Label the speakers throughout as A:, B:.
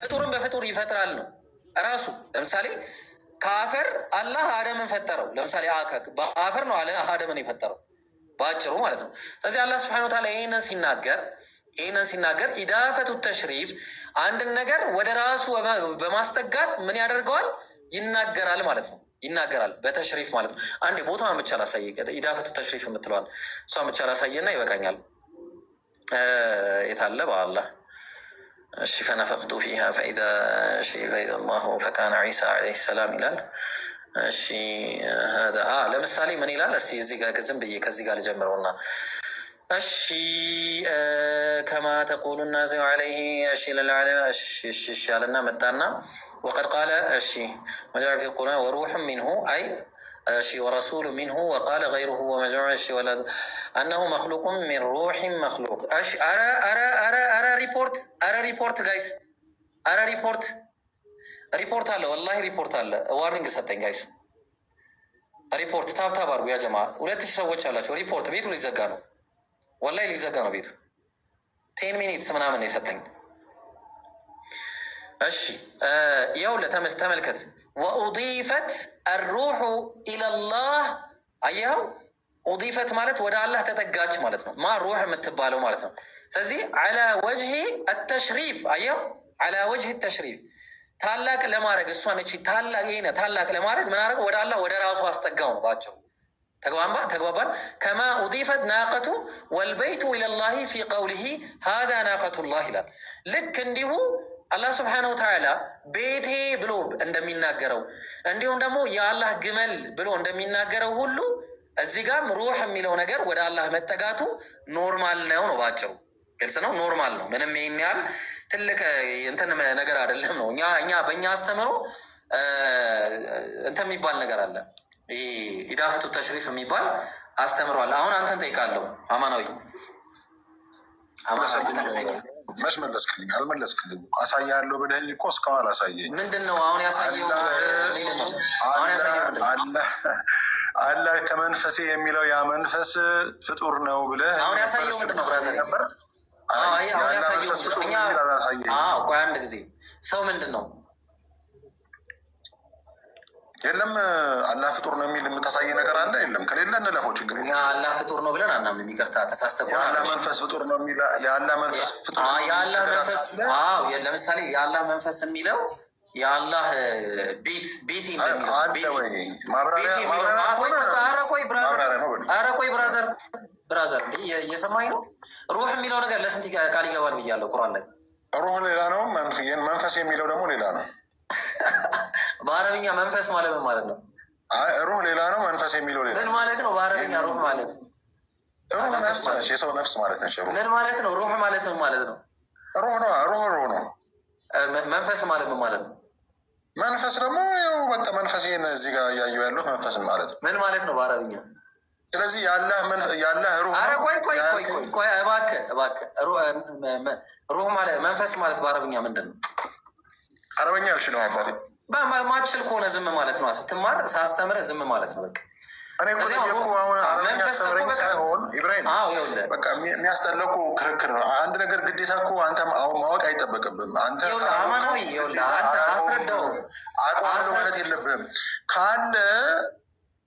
A: ፍጡርን በፍጡር ይፈጥራል ነው ራሱ። ለምሳሌ ከአፈር አላህ አደምን ፈጠረው። ለምሳሌ በአፈር ነው አደምን የፈጠረው በአጭሩ ማለት ነው። ስለዚህ አላህ ስብሐነሁ ወተዓላ ይህንን ሲናገር ኢዳፈቱ ተሽሪፍ አንድን ነገር ወደ ራሱ በማስጠጋት ምን ያደርገዋል? ይናገራል ማለት ነው። ይናገራል በተሽሪፍ ማለት ነው። አንዴ ቦታውን ብቻ ላሳየ፣ ኢዳፈቱ ተሽሪፍ የምትለዋል እሷን ብቻ ላሳየና ይበቃኛል። የታለ በአላህ እሺ ፈነፈቅቱ ፊሃ ፈኢዛ አላሁ ፈካነ ዒሳ ዓለይሂ ሰላም ይላል። እሺ ለምሳሌ ምን ይላል? እስቲ እዚህ ጋር ዝም ብዬ ከዚህ ጋር ልጀምረውና እሺ ከማ ተቁሉ ናዚዑ ዓለይሂ እሺ እሺ ያለና መጣና ወቀድ ቃለ እሺ መጃዕ ፊ ቁርአን ወሩሑን ሚንሁ አይ እሺ ወረሱሉ ሚንሁ ወቃለ ገይሩሁ ወመጅዑ እሺ ወለድ አነሁ መክሉቁን ሚን ሩሒን መክሉቅ። እሺ አረ ሪፖርት ጋይስ፣ አረ ሪፖርት አለ፣ ወላሂ ሪፖርት አለ። ዋርኒንግ ሰጠኝ ጋይስ። ሪፖርት ታብታብ አድርጉ ያ ጀማ። 2000 ሰዎች አላቸው። ሪፖርት ቤቱ ሊዘጋ ነው፣ ወላሂ ሊዘጋ ነው ቤቱ። 10 ሚኒትስ ምናምን የሰጠኝ። እሺ ያው ተመልከት። ወኡዲፈት አሩሑ ኢለላህ አየኸው፣ ኡዲፈት ማለት ወደ አላህ ተጠጋች ማለት ነው። ማ ሩሕ የምትባለው ማለት ነው። ስለዚህ ዐላ ወጅሂ አተሽሪፍ አየኸው፣ ዐላ ወጅሂ ተሽሪፍ ታላቅ ለማድረግ እሷን እቺ ታላቅ ለማድረግ ምን አደረገው? ወደ አላህ ወደ ራሱ አስጠጋው ነው ባጭሩ። ተግባባን። ከማ ኡዲፈት ናቀቱ ወልበይቱ ኢለላሂ ፊ ቀውሊሂ ሃዛ ናቀቱላህ ይላል። ልክ እንዲሁ አላህ ስብሐነሁ ወተዓላ ቤቴ ብሎ እንደሚናገረው እንዲሁም ደግሞ የአላህ ግመል ብሎ እንደሚናገረው ሁሉ እዚህ ጋም ሩህ የሚለው ነገር ወደ አላህ መጠጋቱ ኖርማል ነው ባጭሩ። ግልጽ ነው፣ ኖርማል ነው። ምንም ይሄን ያህል ትልቅ እንትን ነገር አይደለም ነው። እኛ በእኛ አስተምሮ እንትን የሚባል ነገር አለ፣ ኢዳፈቱ ተሽሪፍ የሚባል አስተምሯል። አሁን አንተን ጠይቃለሁ አማናዊ
B: መች መለስክልኝ? አልመለስክልኝ። አሳያለሁ ብለኸኝ እኮ እስካሁን አላሳየኝ።
A: ምንድን ነው አሁን ያሳየው?
B: አላህ ከመንፈሴ የሚለው ያ መንፈስ ፍጡር ነው ብለህ
A: አሁን ያሳየው ምንድን ነው? ብራዘር ነበር አሁን ያሳየው ቆይ አንድ ጊዜ ሰው ምንድን ነው?
B: የለም አላህ ፍጡር ነው የሚል የምታሳይ ነገር አለ? የለም። ከሌለ እንለፈው፣ ችግር የለም።
A: አላህ ፍጡር ነው ብለን አናምንም። ይቅርታ ተሳስተህ።
B: የአላህ መንፈስ ፍጡር ነው የሚል የአላህ መንፈስ ፍጡር ነው።
A: የአላህ መንፈስ ለምሳሌ የአላህ መንፈስ የሚለው የአላህ ቤት ቆይ ብራዘር እየሰማኝ ነው። ሩህ የሚለው ነገር ለስንት ቃል ይገባል ብያለሁ ቁርአን ላይ።
B: ሩህ ሌላ ነው፣ መንፈስ የሚለው ደግሞ ሌላ ነው።
A: በአረብኛ መንፈስ ማለት ምን ማለት ነው?
B: ሩህ ሌላ ነው፣ መንፈስ የሚለው ሌላ።
A: ምን ማለት ነው በአረብኛ ሩህ ማለት?
B: ሩህ ነፍስ ነች፣ የሰው ነፍስ ማለት ነች።
A: ምን ማለት ነው ሩህ ማለት? ምን ማለት ነው?
B: ሩህ ነው፣ ሩህ ነው።
A: መንፈስ ማለት ምን ማለት ነው?
B: መንፈስ ደግሞ ያው በቃ መንፈስ እዚህ ጋር እያየሁ ያሉት መንፈስ ማለት ነው።
A: ምን ማለት ነው በአረብኛ?
B: ስለዚህ ያላህ ሩህ።
A: ኧረ ቆይ እባክህ ሩህ ማለት መንፈስ ማለት በአረብኛ ምንድን ነው?
B: አረበኛ አልችልም አባቴ።
A: ማችል ከሆነ ዝም ማለት ነው። ስትማር ሳስተምረህ ዝም ማለት ነው። በቃ
B: እኔ እኮ አሁን አረበኛ አስተምረኝ ሳይሆን ኢብራሂም በቃ የሚያስጠላው እኮ ክርክር ነው። አንድ ነገር ግዴታ እኮ አንተ ማወቅ አይጠበቅብህም። አንተ
A: አማናዊ አስረዳው
B: ማለት የለብህም። ካለ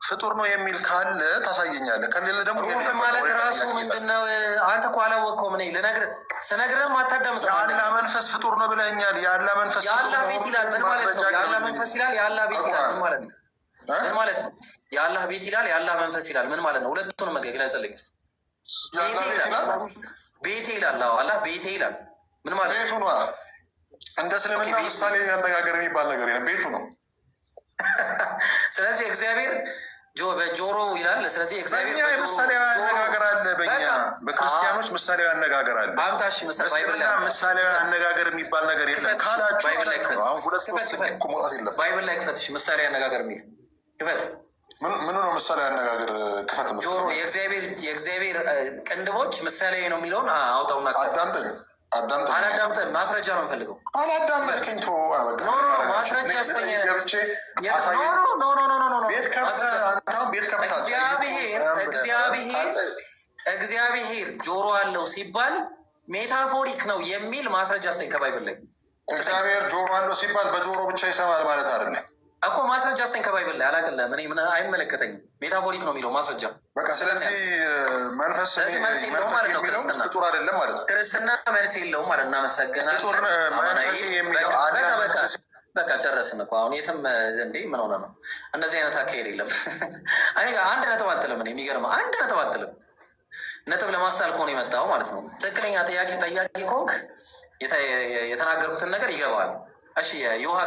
B: ፍጡር ነው የሚል ካለ ታሳየኛለህ፣ ከሌለ ደግሞ
A: ሩህ ማለት ራሱ ምንድን ነው? አንተ እኮ አላወቅኸውም። እኔ ስነግርህም አታዳምጠው።
B: የአላህ መንፈስ ፍጡር ነው ብለኸኛል። የአላህ መንፈስ
A: የአላህ ቤት ይላል። ምን ማለት ነው? የአላህ መንፈስ ይላል፣ የአላህ ቤት ይላል። ምን ማለት ነው? ምን ማለት ነው? የአላህ ቤት ይላል፣ የአላህ መንፈስ ይላል። ምን ማለት ነው? ሁለቱንም ግለጽልኝ። ቤቴ ይላል። አላህ ቤቴ ይላል። ምን ማለት ነው?
B: ቤቱ ነው። እንደ እስልምና ምሳሌ አነጋገር የሚባል ነገር የለም፣ ቤቱ ነው።
A: ስለዚህ እግዚአብሔር በጆሮ ይላል። ስለዚህ እግዚአብሔር
B: ምሳሌ አነጋገር አለ። በእኛ በክርስቲያኖች ምሳሌ አነጋገር አለ።
A: አምታሽ
B: ምሳሌ አነጋገር የሚባል ነገር የለም ካላችሁ
A: ባይብል ላይ ክፈት።
B: ባይብል
A: ላይ ክፈትሽ ምሳሌ አነጋገር የሚል ክፈት።
B: ምኑ ነው ምሳሌ አነጋገር? ክፈት።
A: ጆሮ የእግዚአብሔር ቅንድቦች ምሳሌ ነው የሚለውን አውጣውና
B: አዳምጠኝ።
A: አላዳምጠን፣ ማስረጃ ነው የምፈልገው።
B: አላዳምጠኝ።
A: ማስረጃ ስጠኝ። እግዚአብሔር ጆሮ አለው ሲባል ሜታፎሪክ ነው የሚል ማስረጃ ስጠኝ ከባይብል ላይ።
B: እግዚአብሔር ጆሮ አለው ሲባል በጆሮ ብቻ ይሰማል ማለት አይደለም
A: እኮ። ማስረጃ አስተኝ ከባይብል ላይ አላቅልም። እኔ ምን አይመለከተኝም። ሜታፎሪክ ነው የሚለው ማስረጃ።
B: በቃ ስለዚህ መንፈስ ፍጡር አይደለም ማለት ነው።
A: ክርስትና መልስ የለውም ማለት እናመሰግናለን። በቃ ጨረስን እኮ አሁን የትም እንዴ ምን ሆነ ነው? እንደዚህ አይነት አካሄድ የለም። እኔ አንድ ነጥብ አልጥልም። እኔ የሚገርም አንድ ነጥብ አልጥልም። ነጥብ ለማስጣል ከሆነ የመጣው ማለት ነው። ትክክለኛ ጠያቂ ከሆንክ የተናገርኩትን ነገር ይገባል። እሺ የውሃ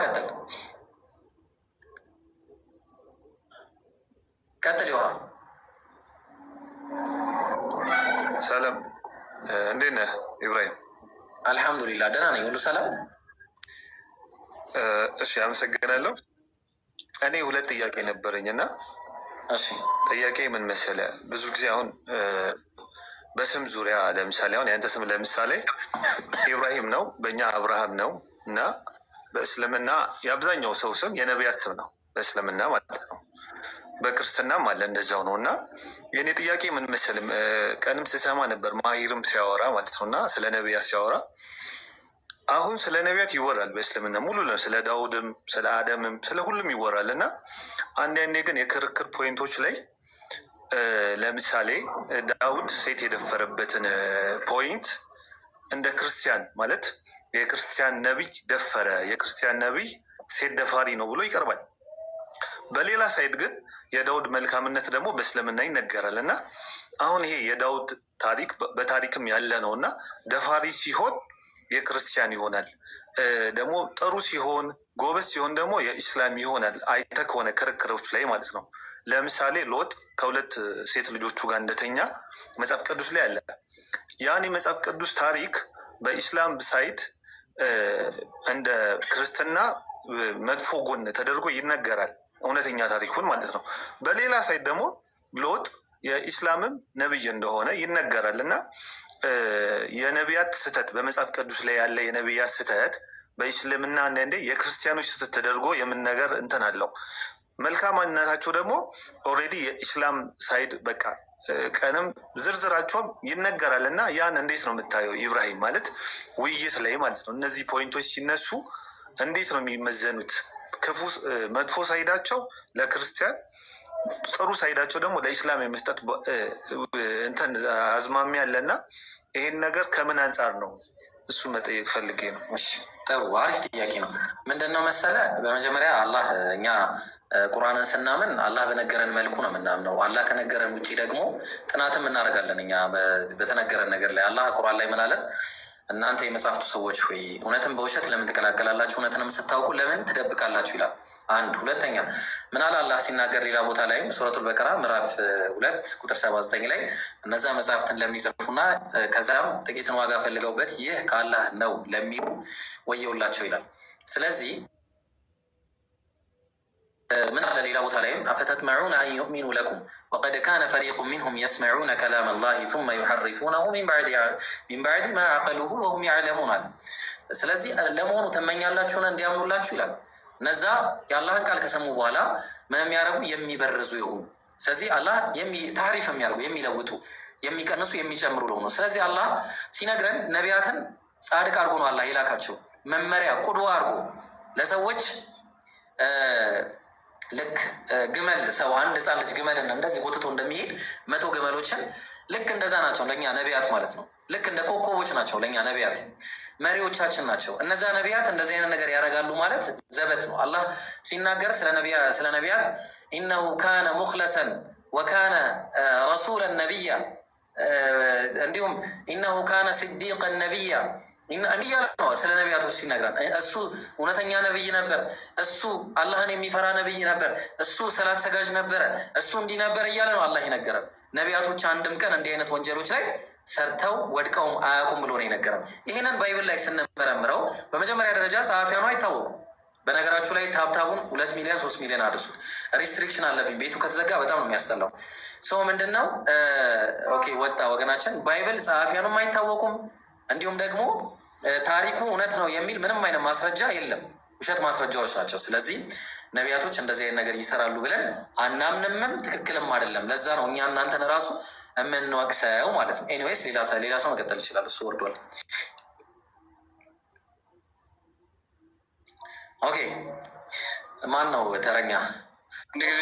A: ቀጥል የውሃ
C: ሰላም፣ እንዴት ነህ ኢብራሂም?
A: አልሐምዱሊላህ ደህና ነኝ፣ ሁሉ ሰላም።
C: እሺ አመሰግናለሁ። እኔ ሁለት ጥያቄ ነበረኝ እና
A: እሺ
C: ጥያቄ ምን መሰለህ፣ ብዙ ጊዜ አሁን በስም ዙሪያ ለምሳሌ አሁን ያንተ ስም ለምሳሌ ኢብራሂም ነው፣ በእኛ አብርሃም ነው እና በእስልምና የአብዛኛው ሰው ስም የነቢያት ስም ነው በእስልምና ማለት ነው። በክርስትናም አለ እንደዛው ነው። እና የኔ ጥያቄ ምን መሰልም ቀንም ስሰማ ነበር ማሂርም ሲያወራ ማለት ነው እና ስለ ነቢያት ሲያወራ አሁን ስለ ነቢያት ይወራል በእስልምና ሙሉ ነው። ስለ ዳውድም ስለ አደምም ስለ ሁሉም ይወራል እና አንዳንዴ ግን የክርክር ፖይንቶች ላይ ለምሳሌ ዳውድ ሴት የደፈረበትን ፖይንት እንደ ክርስቲያን ማለት የክርስቲያን ነቢይ ደፈረ፣ የክርስቲያን ነቢይ ሴት ደፋሪ ነው ብሎ ይቀርባል። በሌላ ሳይድ ግን የዳውድ መልካምነት ደግሞ በእስልምና ይነገራል እና አሁን ይሄ የዳውድ ታሪክ በታሪክም ያለ ነው እና ደፋሪ ሲሆን የክርስቲያን ይሆናል፣ ደግሞ ጥሩ ሲሆን ጎበዝ ሲሆን ደግሞ የኢስላም ይሆናል። አይተህ ከሆነ ክርክሮች ላይ ማለት ነው። ለምሳሌ ሎጥ ከሁለት ሴት ልጆቹ ጋር እንደተኛ መጽሐፍ ቅዱስ ላይ አለ። ያን የመጽሐፍ ቅዱስ ታሪክ በኢስላም ሳይድ እንደ ክርስትና መጥፎ ጎን ተደርጎ ይነገራል፣ እውነተኛ ታሪኩን ማለት ነው። በሌላ ሳይድ ደግሞ ሎጥ የኢስላምም ነብይ እንደሆነ ይነገራል እና የነቢያት ስህተት በመጽሐፍ ቅዱስ ላይ ያለ የነቢያት ስህተት በኢስልምና አንዳንዴ የክርስቲያኖች ስህተት ተደርጎ የምንነገር እንትን አለው። መልካምነታቸው ደግሞ ኦልሬዲ የኢስላም ሳይድ በቃ ቀንም ዝርዝራቸውም ይነገራል እና ያን እንዴት ነው የምታየው ኢብራሂም? ማለት ውይይት ላይ ማለት ነው እነዚህ ፖይንቶች ሲነሱ እንዴት ነው የሚመዘኑት? ክፉ መጥፎ ሳይዳቸው ለክርስቲያን፣ ጥሩ ሳይዳቸው ደግሞ ለኢስላም የመስጠት እንትን አዝማሚያ አለና ይሄን ነገር ከምን አንጻር ነው እሱ መጠየቅ ፈልጌ ነው።
A: ጥሩ አሪፍ ጥያቄ ነው። ምንድን ነው መሰለ፣ በመጀመሪያ አላህ እኛ ቁርአንን ስናምን አላህ በነገረን መልኩ ነው የምናምነው። አላህ ከነገረን ውጭ ደግሞ ጥናትም እናደርጋለን። እኛ በተነገረን ነገር ላይ አላህ ቁርአን ላይ ምን አለን? እናንተ የመጽሐፍቱ ሰዎች ሆይ እውነትን በውሸት ለምን ትቀላቀላላችሁ? እውነትንም ስታውቁ ለምን ትደብቃላችሁ? ይላል። አንድ ሁለተኛ ምን አለ አላህ ሲናገር ሌላ ቦታ ላይም ሱረቱል በቀራ ምዕራፍ 2 ቁጥር 79 ላይ እነዛ መጽሐፍትን ለሚጽፉና ከዛም ጥቂትን ዋጋ ፈልገውበት ይህ ከአላህ ነው ለሚሉ ወየውላቸው ይላል። ስለዚህ ምን አለ ሌላ ቦታ ላይም አፈተጥመዑነ አን ዩእሚኑ ለኩም ወቀድ ካነ ፈሪቁ ሚንሁም የስመዑነ ከላም አላህ ሱመ ዩሐሪፉነሁ ሚን ባዕድ ማ ዐቀሉሁ ወሁም ያዕለሙን አለ። ስለዚህ ለመሆኑ ትመኛላችሁን እንዲያምኑላችሁ ይላል። እነዛ የአላህን ቃል ከሰሙ በኋላ ምን የሚያደርጉ የሚበርዙ የሆኑ ስለዚህ አላህ ታሪፍ የሚያደርጉ የሚለውጡ፣ የሚቀንሱ፣ የሚጨምሩ ለሆኑ። ስለዚህ አላህ ሲነግረን ነቢያትን ጻድቅ አድርጎ ነው አላህ የላካቸው። መመሪያ ቁድዋ አድርጎ ለሰዎች ልክ ግመል ሰው አንድ ህፃን ልጅ ግመልን እንደዚህ ጎትቶ እንደሚሄድ 100 ግመሎችን ልክ እንደዛ ናቸው ለእኛ ነቢያት ማለት ነው። ልክ እንደ ኮከቦች ናቸው ለእኛ ነቢያት፣ መሪዎቻችን ናቸው። እነዛ ነቢያት እንደዚህ አይነት ነገር ያደርጋሉ ማለት ዘበት ነው። አላህ ሲናገር ስለ ነቢያት ኢነሁ ካነ ሙክለሰን ወካነ ረሱለን ነቢያ፣ እንዲሁም ኢነሁ ካነ ስዲቀን ነቢያ እንዲህ ያለ ነው ስለ ነቢያቶች ሲነግረን። እሱ እውነተኛ ነቢይ ነበር፣ እሱ አላህን የሚፈራ ነቢይ ነበር፣ እሱ ሰላት ሰጋጅ ነበረ፣ እሱ እንዲህ ነበር እያለ ነው አላህ ይነገረን። ነቢያቶች አንድም ቀን እንዲህ አይነት ወንጀሎች ላይ ሰርተው ወድቀውም አያውቁም ብሎ ነው የነገረን። ይህንን ባይብል ላይ ስንመረምረው በመጀመሪያ ደረጃ ጸሐፊያኑ አይታወቁም። በነገራችሁ ላይ ታብታቡን 2 ሚሊዮን 3 ሚሊዮን አድርሱት። ሪስትሪክሽን አለብኝ፣ ቤቱ ከተዘጋ በጣም ነው የሚያስጠላው። ሰው ምንድን ነው ኦኬ ወጣ ወገናችን። ባይብል ጸሐፊያኑም አይታወቁም፣ እንዲሁም ደግሞ ታሪኩ እውነት ነው የሚል ምንም አይነት ማስረጃ የለም። ውሸት ማስረጃዎች ናቸው። ስለዚህ ነቢያቶች እንደዚህ አይነት ነገር ይሰራሉ ብለን አናምንምም፣ ትክክልም አይደለም። ለዛ ነው እኛ እናንተን ራሱ የምንወቅሰው ማለት ነው። ኤኒዌይስ ሌላ ሰው መቀጠል ይችላል። እሱ ወርዷል። ኦኬ ማን ነው ተረኛ?
D: አንድ ጊዜ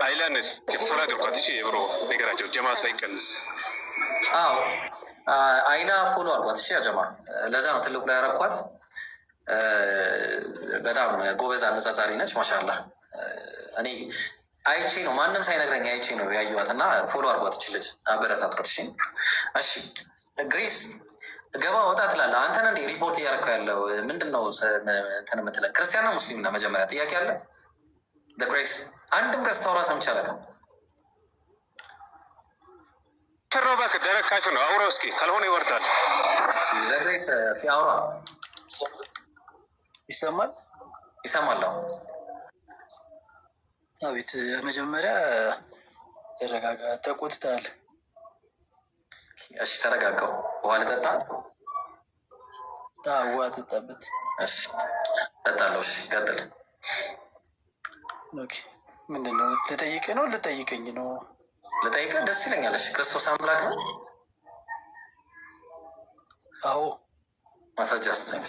D: አይላንስ ፎሎ አድርጓት። እሺ ብሮ ነገራቸው ጀማ ሳይቀንስ።
A: አዎ አይላ ፎሎ አድርጓት። እሺ ጀማ፣ ለዛ ነው ትልቁ ላይ ያረኳት። በጣም ጎበዝ አነጻጻሪ ነች። ማሻአላህ እኔ አይቼ ነው ማንም ሳይነግረኝ አይቼ ነው ያየኋት እና ፎሎ አድርጓት ትችልች አበረታቷት። እሺ እሺ ግሬስ ገባ ወጣ ትላለህ። አንተን እንደ ሪፖርት እያደረከው ያለው ምንድን ነው? እንትን የምትለን ክርስቲያን ነው ሙስሊም ነው? መጀመሪያ ጥያቄ አለ። ግሬስ አንድም ከስታውራ ሰምቼ አላውቅም።
D: ሽሮ እባክህ ደረቅ ካሽ ነው አውራው እስኪ ካልሆነ ይወርዳል።
A: ግሬስ ሲያውራ
E: ይሰማል
A: ይሰማል።
E: አቤት መጀመሪያ ተረጋጋ፣ ተቆጥተሃል።
A: እሺ ተረጋጋው። ውሃ ልጠጣ?
E: ውሃ ጠጣበት።
A: እሺ ጠጣለሁ። እሺ ቀጥል።
E: ምንድን ነው ልጠይቅ ነው ልጠይቀኝ ነው?
A: ልጠይቀ ደስ ይለኛል። እሺ ክርስቶስ አምላክ ነው?
E: አዎ።
A: ማስረጃ ስተኝ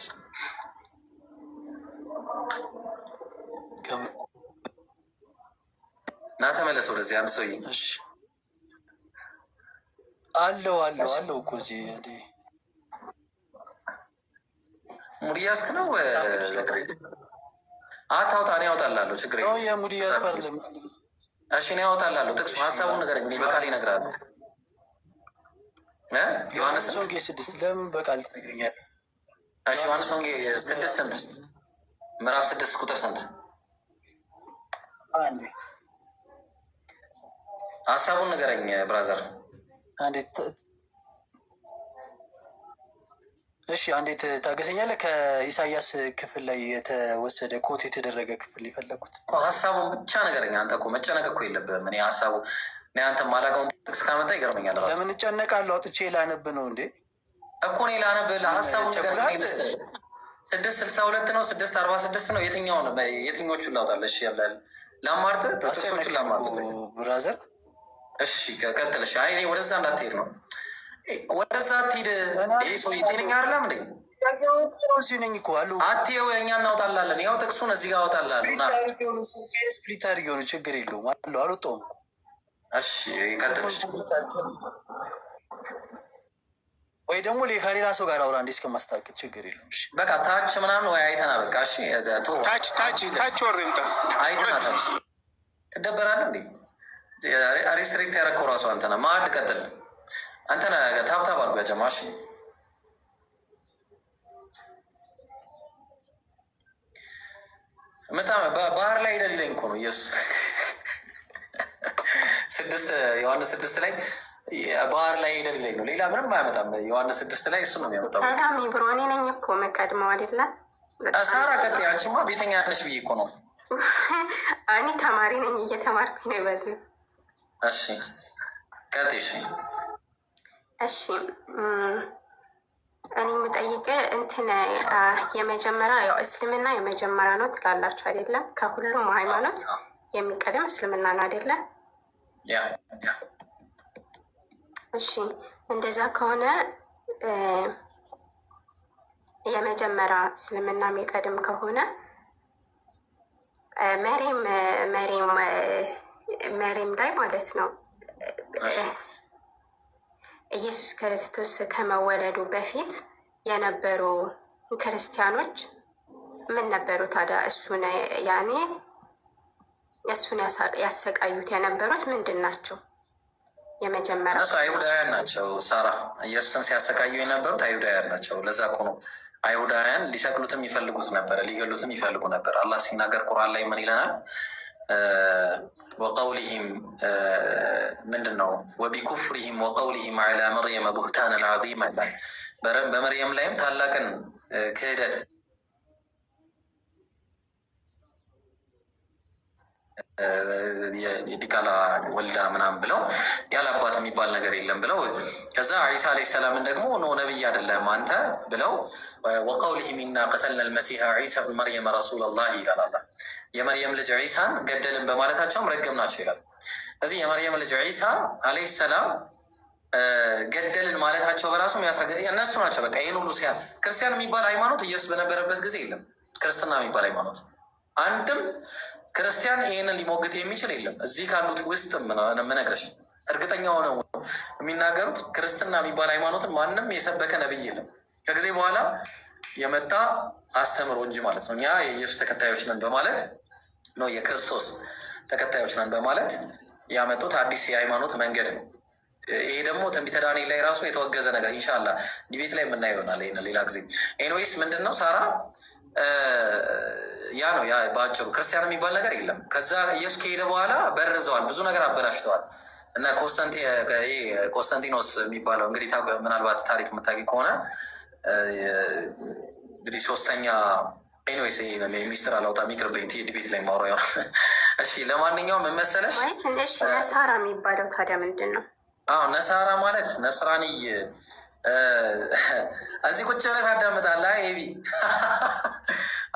A: ና ተመለስ ወደዚህ። አንድ ሰውዬ
E: አለው እኮ እዚህ
A: ሙዲያስክ ነው። አታውጣ፣ እኔ ያውጣላለሁ። ችግር
E: የሙዲያስ
A: እሺ፣ እኔ ያውጣላለሁ። ጥቅሱ ሀሳቡን ንገረኝ፣ እኔ በቃል ይነግራሉ። ዮሐንስ
E: ወንጌል 6 ለምን በቃል ትነግረኛለህ?
A: እሺ ዮሐንስ ወንጌል 6 ስንት? ምዕራፍ 6 ቁጥር ስንት? ሀሳቡን ንገረኝ ብራዘር።
E: እሺ አንዴት ታገሰኛለህ? ከኢሳያስ ክፍል ላይ የተወሰደ ኮት የተደረገ ክፍል የፈለጉት
A: ሀሳቡን ብቻ ንገረኝ። አንተ እኮ መጨነቅ እኮ የለብህም። እኔ ሀሳቡ እኔ አንተ ማላውቀውን ጥቅስ ካመጣ ይገርመኛል።
E: ለምን እጨነቃለሁ? አውጥቼ ላነብ ነው እንዴ
A: እኮ እኔ ላነብ። ሀሳቡን ንገረኝ። 662 ነው 646 ነው? የትኞቹን ላውጣለህ? እሺ ያላል ላማርጥ ጥቅሶቹን ላማርጥ
E: ብራዘር።
A: እሺ ቀጥል። እሺ አይ እኔ ወደዛ እንዳትሄድ ነው። ወደዛ አትሄድ። ይህ ሰው ጤነኛ አይደለም እንዴ?
E: ነኝ እኮ አሉ።
A: አትየው እኛ እናውጣላለን። ያው ጥቅሱን እዚህ ጋር አውጣላለን።
E: ስፕሊት አድርጌ ሆነ ችግር የለውም አሉ። አልወጣሁም።
A: እሺ ቀጥል።
E: ወይ ደግሞ ከሌላ ሰው ጋር አውራ እንዴ እስከማስታወቅ ችግር የለውም።
A: በቃ ታች ምናምን ወይ አይተና በቃ እሺ
D: ታች ወር ይምጣ
A: አይተና ታች ትደበራለህ እንዴ? ሪስትሪክት ያደረከው ራሱ አንተና ማዕድ ቀጥል። አንተና ታብታብ አድርጎ ያጀማሽ ባህር ላይ ደልለኝ እኮ ነው ኢየሱስ 6 ላይ ባህር ላይ ደልለኝ ነው። ሌላ ምንም አያመጣም። ዮሐንስ 6 ላይ እሱ ነው የሚያመጣው።
F: ሰላም ብሮኔ ነኝ እኮ መቀድመው አይደለ?
A: ሳራ ቀጥ ያንቺማ ቤተኛ ነሽ ብዬ እኮ ነው።
F: እኔ ተማሪ ነኝ እየተማርኩኝ ነው በዚ።
A: እሺ ቀጥ እሺ
F: እሺ እኔ የምጠይቅህ እንትን የመጀመሪያ ያው እስልምና የመጀመሪያ ነው ትላላችሁ አይደለም? ከሁሉም ሃይማኖት የሚቀደም እስልምና ነው አይደለም? እሺ እንደዛ ከሆነ የመጀመሪያ እስልምና የሚቀድም ከሆነ መሬም ላይ ማለት ነው ኢየሱስ ክርስቶስ ከመወለዱ በፊት የነበሩ ክርስቲያኖች ምን ነበሩ ታዲያ? እሱን ያሰቃዩት የነበሩት ምንድን ናቸው? የመጀመሪያ
A: እነሱ አይሁዳውያን ናቸው። ሳራ ኢየሱስን ሲያሰቃዩ የነበሩት አይሁዳውያን ናቸው። ለዛ እኮ ነው አይሁዳውያን ሊሰቅሉትም ይፈልጉት ነበረ፣ ሊገሉትም ይፈልጉ ነበር። አላህ ሲናገር ቁርአን ላይ ምን ይለናል? ወቀውሊሂም ምንድን ነው? ወቢኩፍሪሂም ወቀውሊሂም ዐላ መርየመ ቡህታነን ዐዚማ ይላል። በመርየም ላይም ታላቅን ክህደት የዲቃላ ወልዳ ምናምን ብለው ያለ አባት የሚባል ነገር የለም ብለው ከዛ ዒሳ ዓለይሂ ሰላምን ደግሞ ኖ ነቢይ አይደለም አንተ ብለው ወቀውሊሂም ኢና ቀተልና ልመሲሐ ዒሳ ብን መርየም ረሱለላህ ይላል። አላህ የመርየም ልጅ ዒሳን ገደልን በማለታቸውም ረገም ናቸው ይላል። ስለዚህ የመርየም ልጅ ዒሳ ዓለይሂ ሰላም ገደልን ማለታቸው በራሱ የሚያስረግ እነሱ ናቸው። በቃ ይህን ሁሉ ክርስቲያን የሚባል ሃይማኖት ኢየሱስ በነበረበት ጊዜ የለም። ክርስትና የሚባል ሃይማኖት አንድም ክርስቲያን ይህንን ሊሞግት የሚችል የለም። እዚህ ካሉት ውስጥ ምነግረሽ እርግጠኛ ሆነው የሚናገሩት ክርስትና የሚባል ሃይማኖትን ማንም የሰበከ ነብይ የለም ከጊዜ በኋላ የመጣ አስተምሮ እንጂ ማለት ነው። እኛ የኢየሱስ ተከታዮች ነን በማለት ነው፣ የክርስቶስ ተከታዮች ነን በማለት ያመጡት አዲስ የሃይማኖት መንገድ ነው። ይሄ ደግሞ ትንቢተ ዳንኤል ላይ ራሱ የተወገዘ ነገር ኢንሻላህ ዲቤት ላይ የምናየው ይሆናል ሌላ ጊዜ። ኤኒዌይስ ምንድን ነው ሳራ ያ ነው ያ በአጭሩ ክርስቲያን የሚባል ነገር የለም። ከዛ ኢየሱስ ከሄደ በኋላ በርዘዋል፣ ብዙ ነገር አበላሽተዋል። እና ኮንስታንቲኖስ የሚባለው እንግዲህ ምናልባት ታሪክ የምታውቂ ከሆነ እንግዲህ ሶስተኛ ኤኒዌይስ ሚስጥር አላውጣም ይቅርብኝ፣ ዲቤት ላይ ማውራ ይሆናል። እሺ ለማንኛውም ምን መሰለሽ
F: ትንሽ ነሳራ የሚባለው ታዲያ ምንድን ነው?
A: አዎ ነሳራ ማለት ነስራንይ እዚህ ቁጭ ብለህ ታዳምጣለህ። ኤቢ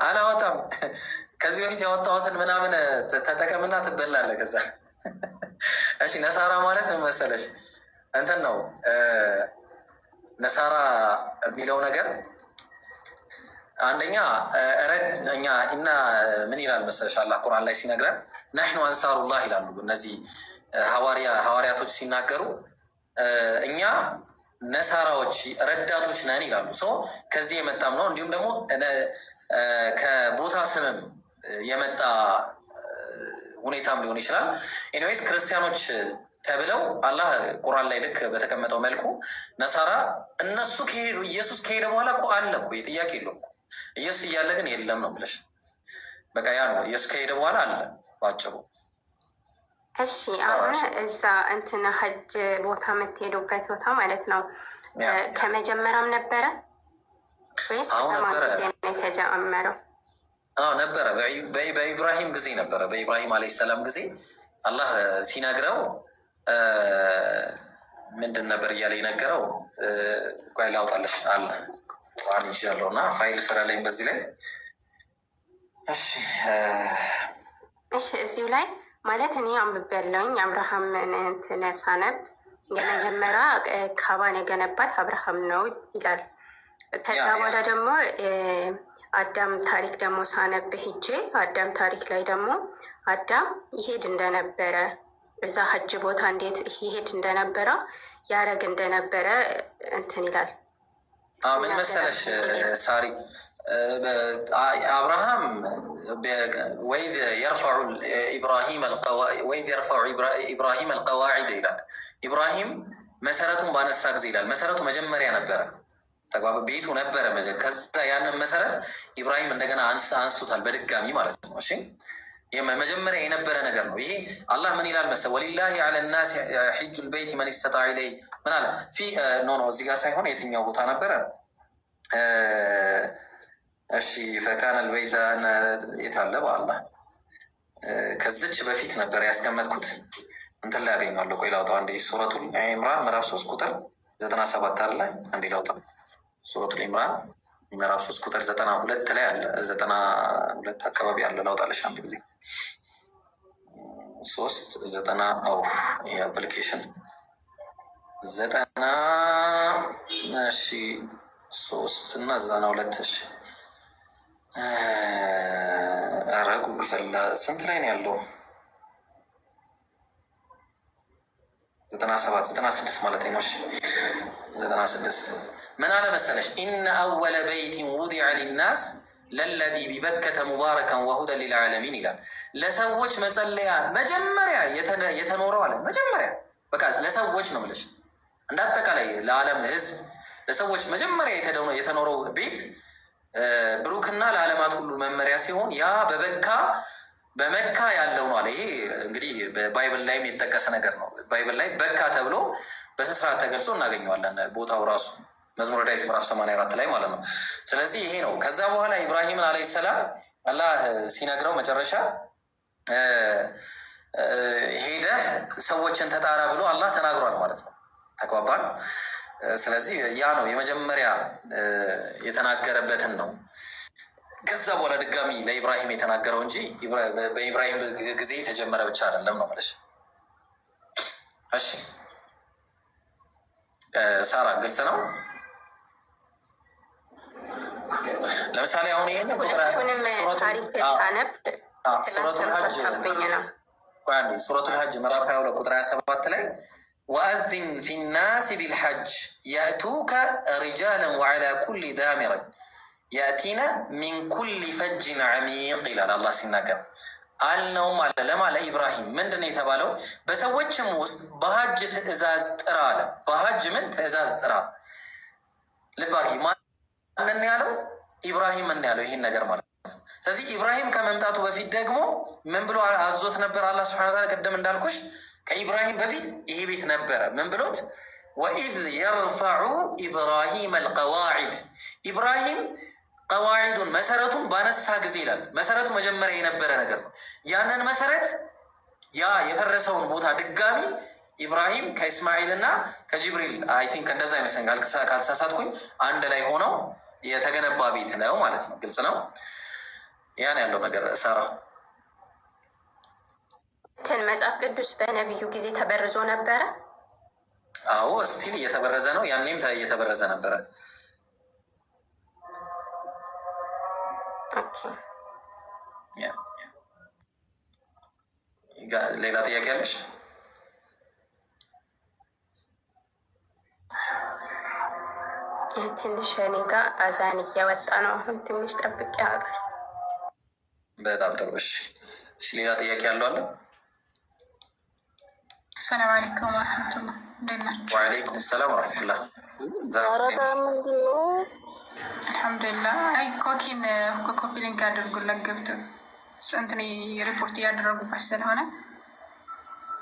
A: አላወጣም ከዚህ በፊት ያወጣሁትን ምናምን ተጠቀምና ትበላለህ ከዛ። እሺ ነሳራ ማለት ምን መሰለሽ እንትን ነው ነሳራ የሚለው ነገር አንደኛ እኛ እና ምን ይላል መሰለሽ አላህ ቁርአን ላይ ሲነግረን ነሕኑ አንሳሩላህ ይላሉ። እነዚህ ሐዋርያቶች ሲናገሩ እኛ ነሳራዎች ረዳቶች ነን ይላሉ። ሰው ከዚህ የመጣም ነው። እንዲሁም ደግሞ ከቦታ ስምም የመጣ ሁኔታም ሊሆን ይችላል። ኤኒዌይስ ክርስቲያኖች ተብለው አላህ ቁርአን ላይ ልክ በተቀመጠው መልኩ ነሳራ እነሱ ከሄዱ ኢየሱስ ከሄደ በኋላ እኮ አለ እኮ ጥያቄ የለውም። ኢየሱስ እያለ ግን የለም ነው ብለሽ በቃ ያ ነው። ኢየሱስ ከሄደ በኋላ አለ ባጭሩ።
F: እሺ አሁን እዛ እንትን ሀጅ ቦታ የምትሄዱበት ቦታ ማለት ነው ከመጀመሪያም ነበረ ወይስ ከማን ጊዜ ነው የተጀመረው?
A: ነበረ በኢብራሂም ጊዜ ነበረ። በኢብራሂም አለይሂ ሰላም ጊዜ አላህ ሲነግረው ምንድን ነበር እያለ የነገረው? ቆይ ላውጣልሽ አለ ቁርአን ይዣለሁ እና ፋይል ስራ ላይ በዚህ ላይ
F: እሺ እዚሁ ላይ ማለት እኔ አንብቤ ያለውኝ አብርሃምን እንትን ሳነብ የመጀመሪያ ካባን የገነባት አብርሃም ነው ይላል። ከዛ በኋላ ደግሞ አዳም ታሪክ ደግሞ ሳነብ ሄጄ አዳም ታሪክ ላይ ደግሞ አዳም ይሄድ እንደነበረ እዛ ሀጅ ቦታ እንዴት ይሄድ እንደነበረ ያረግ እንደነበረ እንትን ይላል።
A: ምን መሰለሽ ሳሪ አብርሃም ወይድ የርፈዑ ኢብራሂም አልቀዋዒድ ይላል። ኢብራሂም መሰረቱን ባነሳ ጊዜ ይላል። መሰረቱ መጀመሪያ ነበረ፣ ቤቱ ነበረ። ከዛ ያንን መሰረት ኢብራሂም እንደገና አንስቶታል በድጋሚ ማለት ነው። እሺ መጀመሪያ የነበረ ነገር ነው ይሄ። አላህ ምን ይላል መሰለህ? ወሊላሂ ዐለ ናስ ሒጁል በይት መን ኢስተጣዐ ኢለይሂ ምን አለ? እዚህ ጋር ሳይሆን የትኛው ቦታ ነበረ? እሺ ፈካነ ልበይተ የታለ በአላህ ከዚች በፊት ነበር ያስቀመጥኩት እንትን ላይ ያገኘዋለሁ። ቆይ ላውጣው አንዴ። ሱረቱል ኢምራን ምዕራፍ 3 ቁጥር 97 አለ። አንዴ ላውጣው። ሱረቱል ኢምራን ምዕራፍ 3 ቁጥር 92 ላይ አለ። 92 አካባቢ አለ። ላውጣለሽ አንድ ጊዜ 390 አውፍ የአፕሊኬሽን 90 እሺ 3 እና 92 እሺ ኧረ ጉድ ፈላ። ስንት ላይ ነው ያለው? 97 96 ማለት ነው። 96 ምን አለ መሰለሽ? ኢነ አወለ በይቲን ውዲዐ ሊናስ ለለዚ ቢበከተ ሙባረከን ወሁደን ሊልዓለሚን ይላል። ለሰዎች መጸለያ መጀመሪያ የተኖረው አለ። መጀመሪያ በቃ ለሰዎች ነው ብለሽ እንዳጠቃላይ ለዓለም ህዝብ ለሰዎች መጀመሪያ የተኖረው ቤት ብሩክና ለዓለማት ሁሉ መመሪያ ሲሆን ያ በመካ ያለው ነው አለ። ይሄ እንግዲህ በባይብል ላይም የተጠቀሰ ነገር ነው። ባይብል ላይ በካ ተብሎ በስርዓት ተገልጾ እናገኘዋለን። ቦታው ራሱ መዝሙረ ዳዊት ምዕራፍ 84 ላይ ማለት ነው። ስለዚህ ይሄ ነው። ከዛ በኋላ ኢብራሂምን አለይሂ ሰላም አላህ ሲነግረው መጨረሻ ሄደህ ሰዎችን ተጣራ ብሎ አላህ ተናግሯል ማለት ነው። ተግባባን። ስለዚህ ያ ነው የመጀመሪያ የተናገረበትን ነው። ከዛ በኋላ ድጋሚ ለኢብራሂም የተናገረው እንጂ በኢብራሂም ጊዜ የተጀመረ ብቻ አይደለም ነው ማለት። እሺ ሳራ ግልጽ ነው። ለምሳሌ አሁን ይሄን ቁጥር ሱረቱል ሐጅ ምዕራፍ 22 ቁጥር 27 ላይ ወአዚን ፊናስ ቢልሐጅ የእቱከ ሪጃለን ወዐላ ኩሊ ዳሚረን የእቲነ ሚን ኩሊ ፈጅን ዐሚቅ ይላል አላህ ሲናገር። አልነውም አለ ለማለ ኢብራሂም ምንድን ነው የተባለው? በሰዎችም ውስጥ በሀጅ ትእዛዝ ጥራ አለ። በሀጅ ምን ትእዛዝ ጥራ? ልብ አድርጊ። ማንን ያለው? ኢብራሂም ምን ያለው ይህን ነገር ማለት ነው። ስለዚህ ኢብራሂም ከመምጣቱ በፊት ደግሞ ምን ብሎ አዞት ነበር? አላህ ሱብሓነሁ ወተዓላ ቅድም እንዳልኩሽ ከኢብራሂም በፊት ይሄ ቤት ነበረ። ምን ብሎት? ወኢዝ የርፈዑ ኢብራሂም አልቀዋዒድ ኢብራሂም ቀዋዒዱን መሰረቱን ባነሳ ጊዜ ይላል። መሰረቱ መጀመሪያ የነበረ ነገር ነው። ያንን መሰረት ያ የፈረሰውን ቦታ ድጋሚ ኢብራሂም ከእስማኤል እና ከጅብሪል አይ ቲንክ እንደዛ ይመስለኛል ካልተሳሳትኩኝ አንድ ላይ ሆነው የተገነባ ቤት ነው ማለት ነው። ግልጽ ነው። ያን ያለው ነገር ሳራ
F: መጽሐፍ ቅዱስ በነቢዩ ጊዜ ተበርዞ ነበረ።
A: አዎ ስቲል እየተበረዘ ነው። ያኔም እየተበረዘ ነበረ። ሌላ ጥያቄ አለሽ?
F: ትንሽ እኔ ጋር አዛን እያወጣ ነው። አሁን ትንሽ ጠብቅ ያወጣል።
A: በጣም ጥሩ። እሺ፣ ሌላ ጥያቄ ያለው አለ?
G: ሰላም አለይኩም ወረሕመቱላህ። እንዴት ናችሁ?
A: ወአለይኩም ሰላም ወረሕመቱላህ።
G: አልሐምዱሊላህ። አይ ኮኪን ኮፒ ሊንክ ያደርጉለት ገብቶ እንትን ሪፖርት እያደረጉበት ስለሆነ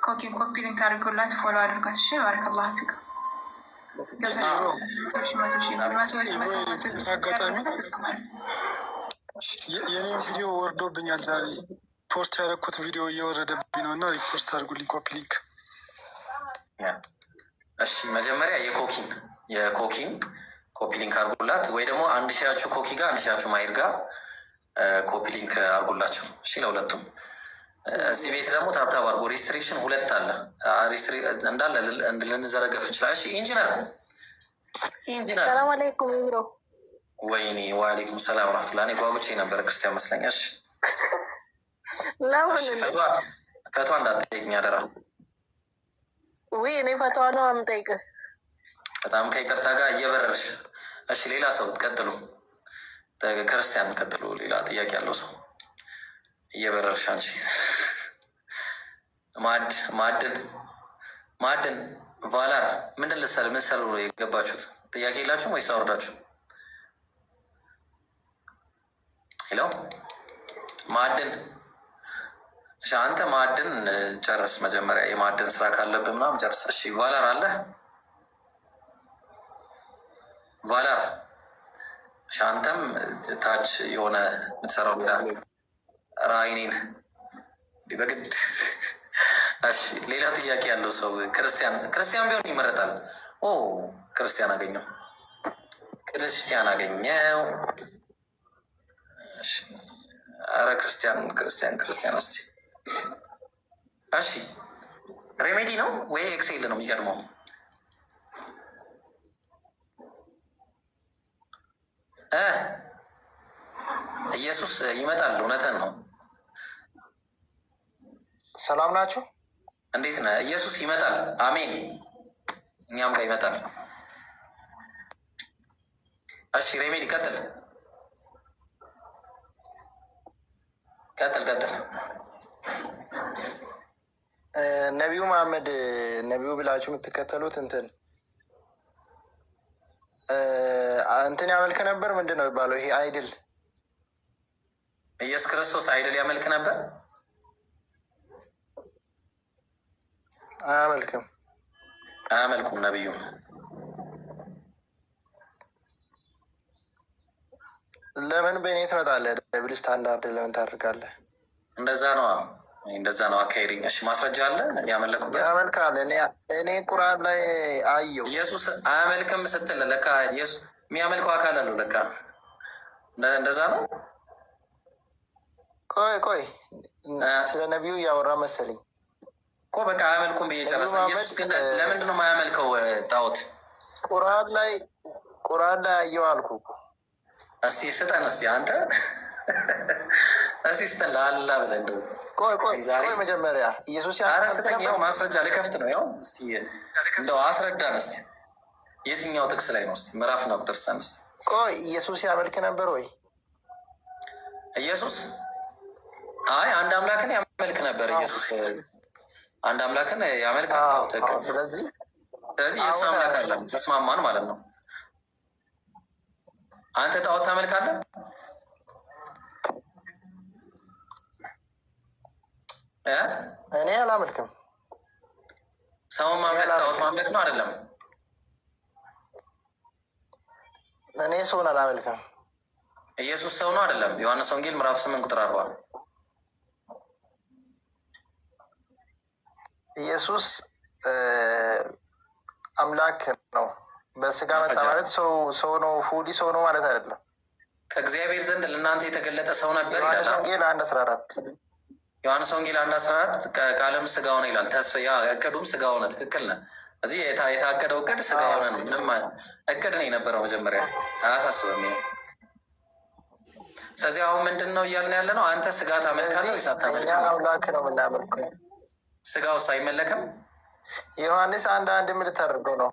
G: ኮኪን ኮፒ ሊንክ አድርጉላት፣ ፎሎ አድርጓት። እሺ፣ ባረከላሁ ፊኩም።
H: አጋጣሚ የኔም ቪዲዮ ወርዶብኛል ዛሬ። ፖስት ያደረኩት ቪዲዮ እየወረደብኝ ነው እና ሪፖርት አድርጉልኝ ኮፒ ሊንክ።
A: እሺ መጀመሪያ የኮኪን ኮፒ ሊንክ አድርጉላት፣ ወይ ደግሞ አንድ ሺያችሁ ኮኪ ጋር አንድ ሺያችሁ ማሄድ ጋር ኮፒ ሊንክ አድርጉላቸው። እሺ ለሁለቱም። እዚህ ቤት ደግሞ ታብታብ አድርጎ ሪስትሪክሽን 2 አለ እንዳለ ልንዘረገፍ እንችላል። እሺ ኢንጂነር
I: ሰላም አለይኩም ቢሮ።
A: ወይኔ ወአለይኩም ሰላም ወራህመቱላህ። እኔ ጓጉቼ ነበር ክርስቲያን መስለኝ። እሺ ፈቷ እንዳትጠይቅኝ አደራ።
I: ውይ እኔ ፈቷ ነው የምጠይቅህ።
A: በጣም ከይቅርታ ጋር እየበረርሽ። እሺ ሌላ ሰው ቀጥሉ፣ ክርስቲያን ቀጥሉ። ሌላ ጥያቄ ያለው ሰው እየበረርሽ አንቺ። ማዕድን ቫላር ምንድን ምሰሉ የገባችሁት? ጥያቄ የላችሁም ወይስ አወርዳችሁ? ሄሎ ማዕድን። እሺ አንተ ማዕድን ጨርስ መጀመሪያ። የማዕድን ስራ ካለብህ ምናምን ጨርስ። እሺ ቫላር አለ? ቫላር እሺ አንተም ታች የሆነ የምትሰራው ዳ ራይኔን በግድ። እሺ ሌላ ጥያቄ ያለው ሰው? ክርስቲያን ቢሆን ይመረጣል። ኦ ክርስቲያን አገኘው። አረ ክርስቲያን እስቲ። እሺ ሬሜዲ ነው ወይ ኤክሴል ነው የሚቀድመው? ኢየሱስ ይመጣል። እውነትን ነው።
J: ሰላም ናችሁ?
A: እንዴት ነህ? ኢየሱስ ይመጣል። አሜን። እኛም ጋር ይመጣል። እሺ ሬሜዲ ቀጥል።
J: ነቢዩ መሐመድ ነቢዩ ብላችሁ የምትከተሉት እንትን ያመልክ ነበር። ምንድን ነው የሚባለው? ይሄ አይድል።
A: ኢየሱስ ክርስቶስ አይድል ያመልክ ነበር? አያመልኩም ነቢዩ።
J: ለምን በእኔ ትመጣለህ? ደብል ስታንዳርድ ለምን ታደርጋለህ?
A: እንደዛ ነው አካሄድ። እሺ ማስረጃ አለ? ያመለኩበት
J: ያመልካል። እኔ ቁርአን ላይ አየሁ።
A: ኢየሱስ አያመልክም ስትል ለካ ኢየሱስ የሚያመልከው አካል አለው። ለካ እንደዛ ነው።
J: ቆይ ስለ ነቢዩ እያወራ መሰለኝ
A: እኮ። በቃ አያመልኩም ብዬ ጨረሰ። ኢየሱስ ግን ለምንድን ነው የማያመልከው ጣዖት?
J: ቁርአን ላይ አየሁ አልኩ።
A: እስቲ ስጠን እስቲ አንተ እስቲ ስጠን ለአላ ብለህ እንደው
J: ቆይ መጀመሪያ ኢየሱስ
A: ስጠኝ። ያው ማስረጃ ልከፍት ነው። ያው እስቲ እንደው አስረዳን እስቲ የትኛው ጥቅስ ላይ ነው? እስቲ ምዕራፍና ቁጥር ስጠን እስቲ።
J: ቆይ ኢየሱስ ያመልክ ነበር ወይ?
A: ኢየሱስ አይ አንድ አምላክን ያመልክ ነበር። ኢየሱስ አንድ አምላክን ያመልክ ነበር። ስለዚህ ኢየሱስ አምላክ አይደለም። ተስማማን ማለት ነው። አንተ ጣዖት ታመልካለህ?
J: እኔ አላመልክም።
A: ሰውን ማምለክ ጣዖት ማምለክ ነው አይደለም?
J: እኔ ሰውን አላመልክም።
A: ኢየሱስ ሰው ነው አይደለም? ዮሐንስ ወንጌል ምዕራፍ 8 ቁጥር 40
J: ኢየሱስ አምላክ ነው። በስጋ መጣ ማለት ሰው ነው። ፉሊ ሰው ነው ማለት አይደለም።
A: ከእግዚአብሔር ዘንድ ለእናንተ የተገለጠ ሰው ነበር ይላል።
J: ዮሐንስ ወንጌል 1:14
A: ዮሐንስ ወንጌል 1:14 ከቃለም ስጋ ሆነ ይላል። ተስፋ እቅዱም ስጋ ሆነ። ትክክል ነህ። እዚህ የታቀደው እቅድ ስጋ ሆነ ነው። ምንም እቅድ ነው የነበረው መጀመሪያ። አያሳስብም። ስለዚህ አሁን ምንድን ነው እያልን ያለ ነው? አንተ ስጋ ታመልካለህ ወይስ አታመልክም?
J: አምላክ ነው የምናመልከው።
A: ስጋውስ አይመለክም?
J: ዮሐንስ 1:1 የምልታደርገው ነው።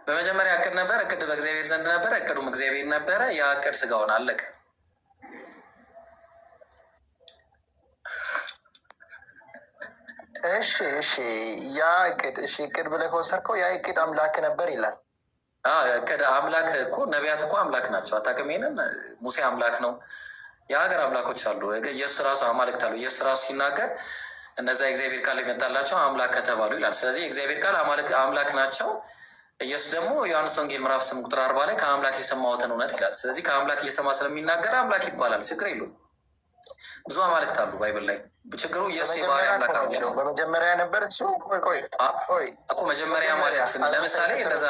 A: በመጀመሪያ እቅድ ነበር። እቅድ በእግዚአብሔር ዘንድ ነበረ። እቅዱም እግዚአብሔር ነበረ። ያ እቅድ ስጋ ሆነ። አለቀ።
J: እሺ ያ እቅድ ብለህ ከወሰድከው ያ እቅድ አምላክ ነበር ይላል።
A: እቅድ አምላክ እኮ ነቢያት እኮ አምላክ ናቸው። አታውቅም? ይሄንን ሙሴ አምላክ ነው። የሀገር አምላኮች አሉ። ኢየሱስ ራሱ አማልክት አሉ። ኢየሱስ ራሱ ሲናገር እነዛ የእግዚአብሔር ቃል የመጣላቸው አምላክ ከተባሉ ይላል። ስለዚህ የእግዚአብሔር ቃል አምላክ ናቸው። ኢየሱስ ደግሞ ዮሐንስ ወንጌል ምዕራፍ 8 ቁጥር 40 ላይ ከአምላክ የሰማሁትን እውነት ይላል። ስለዚህ ከአምላክ እየሰማ ስለሚናገር አምላክ ይባላል። ችግር የለውም። ብዙ አማልክት አሉ ባይብል ላይ። ችግሩ ኢየሱስ የባህሪ አምላክ ነው።
J: በመጀመሪያ ነበር
A: እኮ መጀመሪያ ማለት ለምሳሌ እንደዛ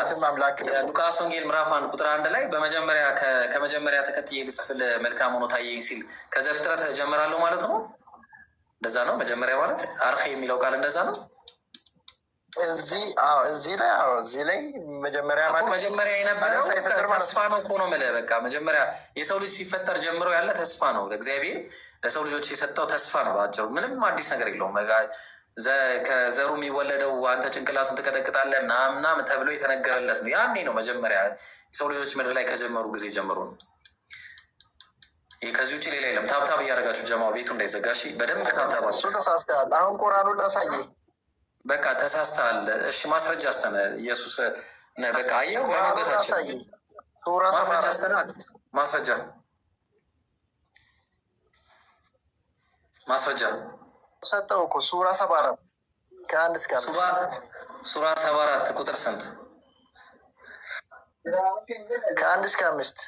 A: ሉቃስ ወንጌል ምዕራፍ 1 ቁጥር 1 ላይ በመጀመሪያ ከመጀመሪያ ተከትዬ ልጽፍልህ መልካም ሆኖ ታየኝ ሲል ከዘፍጥረት ጀምራለሁ ማለት ነው። እንደዛ ነው መጀመሪያ ማለት። አርኼ የሚለው ቃል እንደዛ ነው።
J: እዚህ ላይ መጀመሪያ
A: የነበረው ተስፋ ነው እኮ ነው የምልህ። በቃ መጀመሪያ የሰው ልጅ ሲፈጠር ጀምሮ ያለ ተስፋ ነው። ለእግዚአብሔር ለሰው ልጆች የሰጠው ተስፋ ነው። በአጭሩ ምንም አዲስ ነገር የለውም። ከዘሩ የሚወለደው አንተ ጭንቅላቱን ትቀጠቅጣለህ ምናምን ተብሎ የተነገረለት ነው። ያኔ ነው መጀመሪያ የሰው ልጆች ምድር ላይ ከጀመሩ ጊዜ ጀምሮ ነው። ይህ ከዚህ ውጭ ሌላ የለም። ታብታብ እያደረጋችሁ ጀማው ቤቱ እንዳይዘጋሽ በደንብ ታብታብ።
J: እሱ ተሳስተሃል። አሁን ቁርአኑን ላሳየህ።
A: በቃ ተሳስተሃል። እሺ ማስረጃ አስተነ ኢየሱስ በቃ አየው መሞገታችን ማስረጃ አስተነ ማስረጃ
J: ሰጠው እኮ ሱራ 74 ከ1 እስከ 5
A: ሱራ 74 ቁጥር ስንት?
J: ከ1 እስከ 5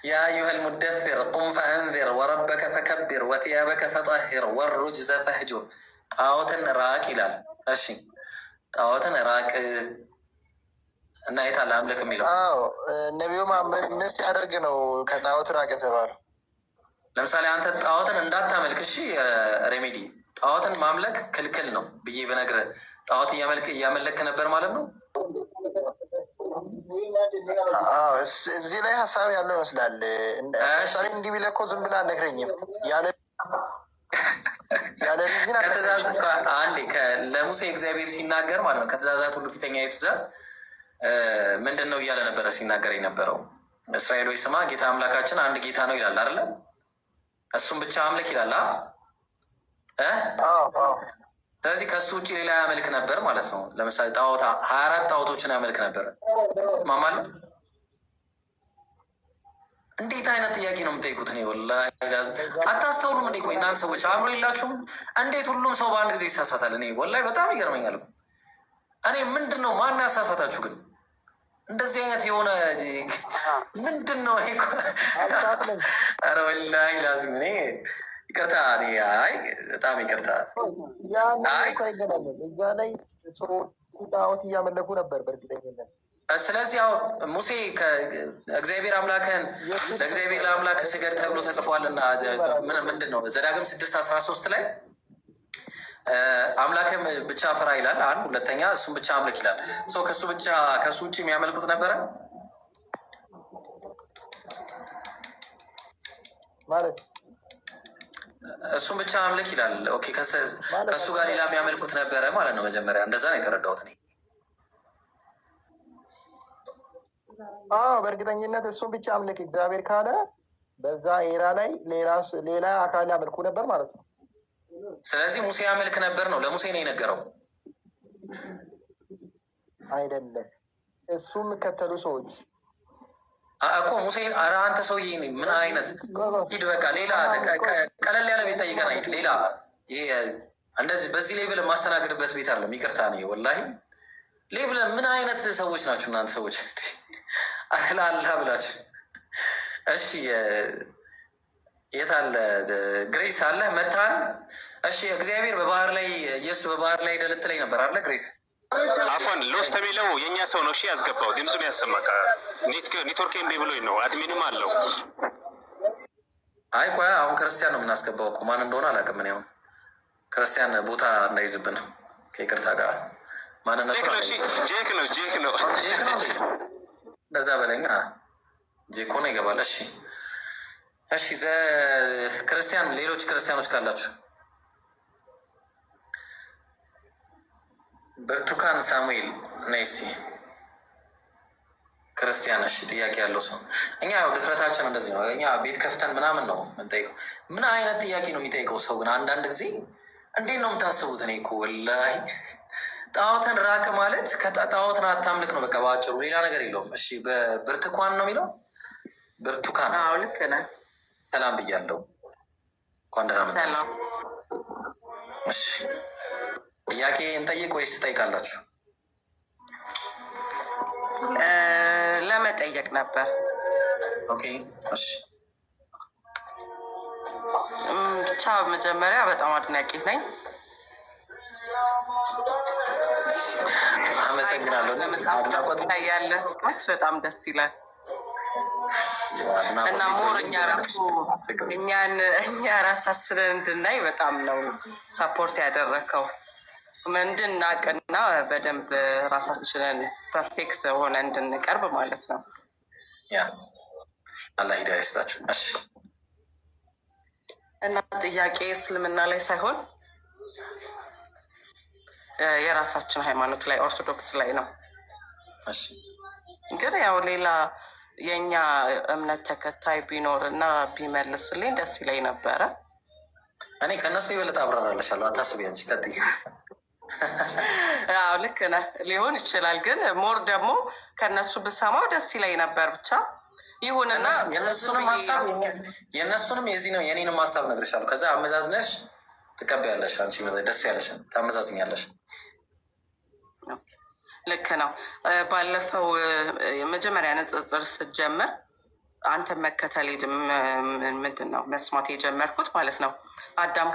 A: ያ አዩሀል ሙደሲር ቁም ፈአንዚር ወረበከ ፈከቢር ወቲያበከ ፈጠሂር ወሩጅዘ ፈህጁር። ጣዖትን ራቅ ይላል። እሺ ጣዖትን ራቅ እና የታለ አምልክ የሚለው?
J: ነቢዩ ምን ሲያደርግ ነው ከጣዖት ራቅ የተባለው?
A: ለምሳሌ አንተ ጣዖትን እንዳታመልክ፣ እሺ ሬሜዲ ጣዖትን ማምለክ ክልክል ነው ብዬ ብነግርህ ጣዖት እያመለክ ነበር ማለት ነው?
J: እዚህ ላይ ሀሳብ ያለው ይመስላል። ምሳሌ እንዲህ ቢለህ እኮ ዝም ብለህ አልነግረኝም ያለ
A: ከትእዛዝ አንዴ ለሙሴ እግዚአብሔር ሲናገር ማለት ነው ከትእዛዛት ሁሉ ፊተኛ የትእዛዝ ምንድን ነው እያለ ነበረ ሲናገር የነበረው? እስራኤል ወይ ስማ ጌታ አምላካችን አንድ ጌታ ነው ይላል አይደለ? እሱም ብቻ አምልክ ይላል። ስለዚህ ከሱ ውጭ ሌላ ያመልክ ነበር ማለት ነው። ለምሳሌ ጣዖታ 24 ጣዖቶችን ያመልክ ነበር ማማል። እንዴት አይነት ጥያቄ ነው የምጠይቁት? እኔ ወላሂ አታስተውሉም እንዴ? ቆይ እናንተ ሰዎች አእምሮ የላችሁም? እንዴት ሁሉም ሰው በአንድ ጊዜ ይሳሳታል? እኔ ወላሂ በጣም ይገርመኛል። እኔ ምንድን ነው ማን ያሳሳታችሁ ግን? እንደዚህ አይነት የሆነ ምንድን ነው? ኧረ ወላሂ ላዝም እኔ ይቅርታ፣ አይ በጣም ይቅርታ።
J: እዛ ላይ ጣዖት እያመለኩ ነበር በእርግጠኝነት።
A: ስለዚህ ያው ሙሴ እግዚአብሔር አምላክህን ለእግዚአብሔር ለአምላክ ስገድ ተብሎ ተጽፏልና ምንድን ነው ዘዳግም 6:13 ላይ አምላክም ብቻ ፍራ ይላል። አንድ ሁለተኛ እሱም ብቻ አምልክ ይላል። ሰው ከሱ ውጭ የሚያመልኩት ነበረ
J: ማለት
A: እሱም ብቻ አምልክ ይላል። ኦኬ ከሱ ጋር ሌላ የሚያመልኩት ነበረ ማለት ነው። መጀመሪያ እንደዛ ነው የተረዳሁት እኔ።
J: በእርግጠኝነት እሱም ብቻ አምልክ እግዚአብሔር ካለ በዛ ኤራ ላይ ሌላ አካል ያመልኩ ነበር ማለት ነው።
A: ስለዚህ ሙሴ ያመልክ ነበር ነው ለሙሴ ነው የነገረው
J: አይደለም። እሱ የሚከተሉ ሰዎች
A: እኮ ሙሴን ኧረ አንተ ሰውዬ ምን አይነት ሂድ በቃ ሌላ ቀለል ያለ ቤት ጠይቀን ሂድ። ሌላ እንደዚህ በዚህ ሌቭል የማስተናግድበት ቤት አለ። ይቅርታ እኔ ወላሂ ሌቭል ምን አይነት ሰዎች ናችሁ እናንተ ሰዎች? አላህ ብላችሁ እሺ የት አለ ግሬስ አለ መታን። እሺ እግዚአብሔር በባህር ላይ ኢየሱስ በባህር ላይ ደልት ላይ ነበር አለ ግሬስ
D: አፏን ሎስ ተሚለው የእኛ ሰው ነው። እሺ ያስገባው ድምፁም ያሰማካ ኔትወርክ ኤምቢ ብሎኝ ነው። አድሚንም አለው።
A: አይ ቆይ አሁን ክርስቲያን ነው የምናስገባው እኮ ማን እንደሆነ አላውቅም። እኔ አሁን ክርስቲያን ቦታ እንዳይዝብን ከይቅርታ ጋር ማንነቱ
D: ጄክ ነው
A: እንደዛ በለኛ ጄኮ ነው ይገባል። እሺ ክርስቲያን ሌሎች ክርስቲያኖች ካላችሁ ብርቱካን ሳሙኤል ነይ እስቲ ክርስቲያን። እሺ ጥያቄ ያለው ሰው እኛ ያው ድፍረታችን እንደዚህ ነው። እኛ ቤት ከፍተን ምናምን ነው የምንጠይቀው። ምን አይነት ጥያቄ ነው የሚጠይቀው ሰው ግን አንዳንድ ጊዜ እንዴት ነው የምታስቡት? እኔ እኮ ወላሂ ጣዖትን ራቅ ማለት ጣዖትን አታምልክ ነው በቃ በአጭሩ፣ ሌላ ነገር የለውም። እሺ በብርቱካን ነው የሚለው ብርቱካን።
K: አዎ ልክ ነህ።
A: ሰላም ብያለሁ። እንኳን ደህና መጣችሁ። እሺ ጥያቄ እንጠይቅ ወይስ ትጠይቃላችሁ?
K: ለመጠየቅ ነበር።
A: ኦኬ እሺ።
K: ብቻ መጀመሪያ በጣም አድናቂ ነኝ።
A: አመሰግናለሁ።
K: ላይ ያለ እውቀት በጣም ደስ ይላል እና ሞር እኛ ራሳችንን እንድናይ በጣም ነው ሰፖርት ያደረከው እንድናቅና በደንብ ራሳችንን ፐርፌክት ሆነ እንድንቀርብ ማለት ነው።
A: ያ አላህ ሂዳያ ይስጣችሁ። እሺ
K: እና ጥያቄ እስልምና ላይ ሳይሆን የራሳችን ሃይማኖት ላይ ኦርቶዶክስ ላይ ነው።
A: እሺ
K: ግን ያው ሌላ የኛ እምነት ተከታይ ቢኖር እና ቢመልስልኝ ደስ ይለኝ ነበረ።
A: እኔ ከነሱ ይበልጥ አብራራለሻለሁ፣ አታስቢ አንቺ። ቀጥይ።
K: አዎ ልክ ነህ፣ ሊሆን ይችላል። ግን ሞር ደግሞ ከነሱ ብሰማው ደስ ይለኝ ነበር። ብቻ ይሁንና
A: የእነሱንም የዚህ ነው የኔንም ሀሳብ እነግርሻለሁ። ከዛ አመዛዝነሽ ትቀበያለሽ። አንቺ ደስ ያለሽ ታመዛዝኛለሽ።
K: ልክ ነው። ባለፈው መጀመሪያ ንጽጽር ስትጀምር አንተ መከተል ምንድን ነው መስማት የጀመርኩት ማለት ነው። አዳም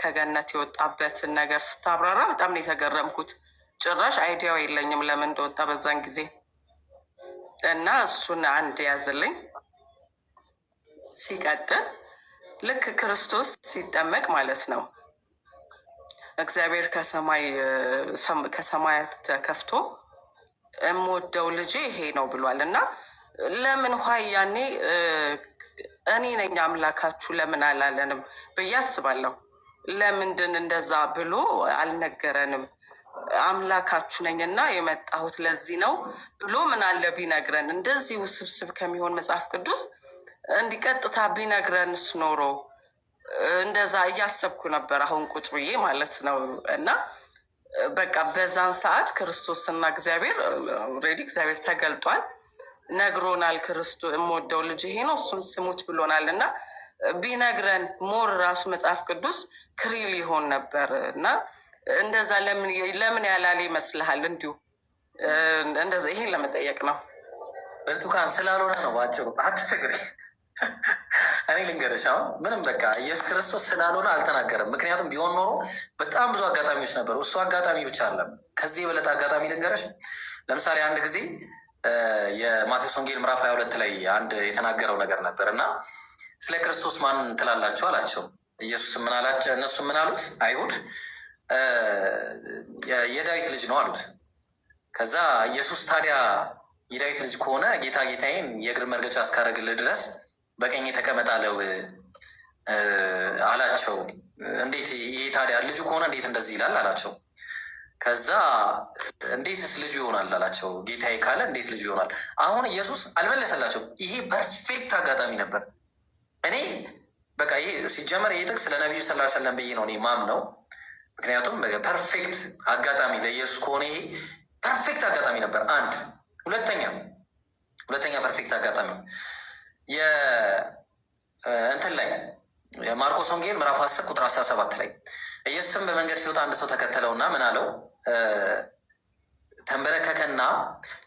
K: ከገነት የወጣበትን ነገር ስታብራራ በጣም ነው የተገረምኩት። ጭራሽ አይዲያው የለኝም ለምን እንደወጣ በዛን ጊዜ እና እሱን አንድ ያዝልኝ። ሲቀጥል ልክ ክርስቶስ ሲጠመቅ ማለት ነው እግዚአብሔር ከሰማያት ተከፍቶ የምወደው ልጄ ይሄ ነው ብሏል። እና ለምን ኋይ ያኔ እኔ ነኝ አምላካችሁ ለምን አላለንም ብዬ አስባለሁ። ለምንድን እንደዛ ብሎ አልነገረንም? አምላካችሁ ነኝ እና የመጣሁት ለዚህ ነው ብሎ ምን አለ ቢነግረን። እንደዚህ ውስብስብ ከሚሆን መጽሐፍ ቅዱስ እንዲቀጥታ ቢነግረንስ ኖሮ እንደዛ እያሰብኩ ነበር አሁን ቁጭ ብዬ ማለት ነው። እና በቃ በዛን ሰዓት ክርስቶስና እግዚአብሔር ኦልሬዲ እግዚአብሔር ተገልጧል፣ ነግሮናል። ክርስቶስ የምወደው ልጅ ይሄ ነው እሱን ስሙት ብሎናል። እና ቢነግረን ሞር ራሱ መጽሐፍ ቅዱስ ክሪል ይሆን ነበር። እና እንደዛ ለምን ያላለ ይመስልሃል? እንዲሁ እንደዛ ይሄን ለመጠየቅ ነው።
A: ብርቱካን ስላልሆነ ነው ባጭሩ፣ አትቸግሪ። እኔ ልንገርሽ አሁን ምንም በቃ ኢየሱስ ክርስቶስ ስላልሆነ አልተናገረም። ምክንያቱም ቢሆን ኖሮ በጣም ብዙ አጋጣሚዎች ነበሩ። እሱ አጋጣሚ ብቻ አለም፣ ከዚህ የበለጠ አጋጣሚ ልንገርሽ። ለምሳሌ አንድ ጊዜ የማቴዎስ ወንጌል ምዕራፍ 22 ላይ አንድ የተናገረው ነገር ነበር እና ስለ ክርስቶስ ማን ትላላችሁ አላቸው። ኢየሱስ ምን አላቸው? እነሱ ምን አሉት? አይሁድ የዳዊት ልጅ ነው አሉት። ከዛ ኢየሱስ ታዲያ የዳዊት ልጅ ከሆነ ጌታ ጌታዬን የእግር መርገጫ እስካደረግልህ ድረስ በቀኝ ተቀመጣለው አላቸው። እንዴት ይህ ታዲያ ልጁ ከሆነ እንዴት እንደዚህ ይላል አላቸው። ከዛ እንዴትስ ልጁ ይሆናል አላቸው። ጌታዬ ካለ እንዴት ልጁ ይሆናል? አሁን ኢየሱስ አልመለሰላቸው። ይሄ ፐርፌክት አጋጣሚ ነበር። እኔ በቃ ይሄ ሲጀመር ይህ ጥቅስ ለነቢዩ ስ ሰለም ብዬ ነው እኔ ማም ነው። ምክንያቱም ፐርፌክት አጋጣሚ ለኢየሱስ ከሆነ ይሄ ፐርፌክት አጋጣሚ ነበር። አንድ ሁለተኛ ፐርፌክት አጋጣሚ እንትን ላይ የማርቆስ ወንጌል ምዕራፍ 10 ቁጥር 17 ላይ ኢየሱስም በመንገድ ሲወጣ አንድ ሰው ተከተለውና ምን አለው? ተንበረከከና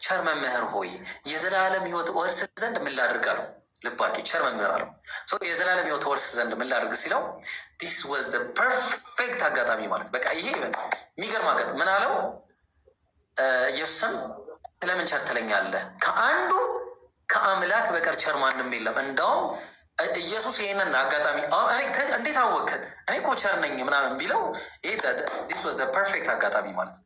A: ቸር መምህር ሆይ የዘላለም ሕይወት ወርስ ዘንድ ምን ላድርግ አለው። ልብ አድርጊ፣ ቸር መምህር አለው። የዘላለም ሕይወት ወርስ ዘንድ ምን ላድርግ ሲለው ዲስ ዋዝ ዘ ፐርፌክት አጋጣሚ ማለት በቃ ይሄ የሚገርም አጋጣሚ። ምን አለው? ኢየሱስም ስለምን ቸር ትለኛለህ? ከአንዱ ከአምላክ በቀር ቸር ማንም የለም። እንዳውም ኢየሱስ ይህንን አጋጣሚ እንዴት አወቅን? እኔ እኮ ቸር ነኝ ምናምን ቢለው ዲስ ዋዝ ዘ ፐርፌክት አጋጣሚ ማለት ነው።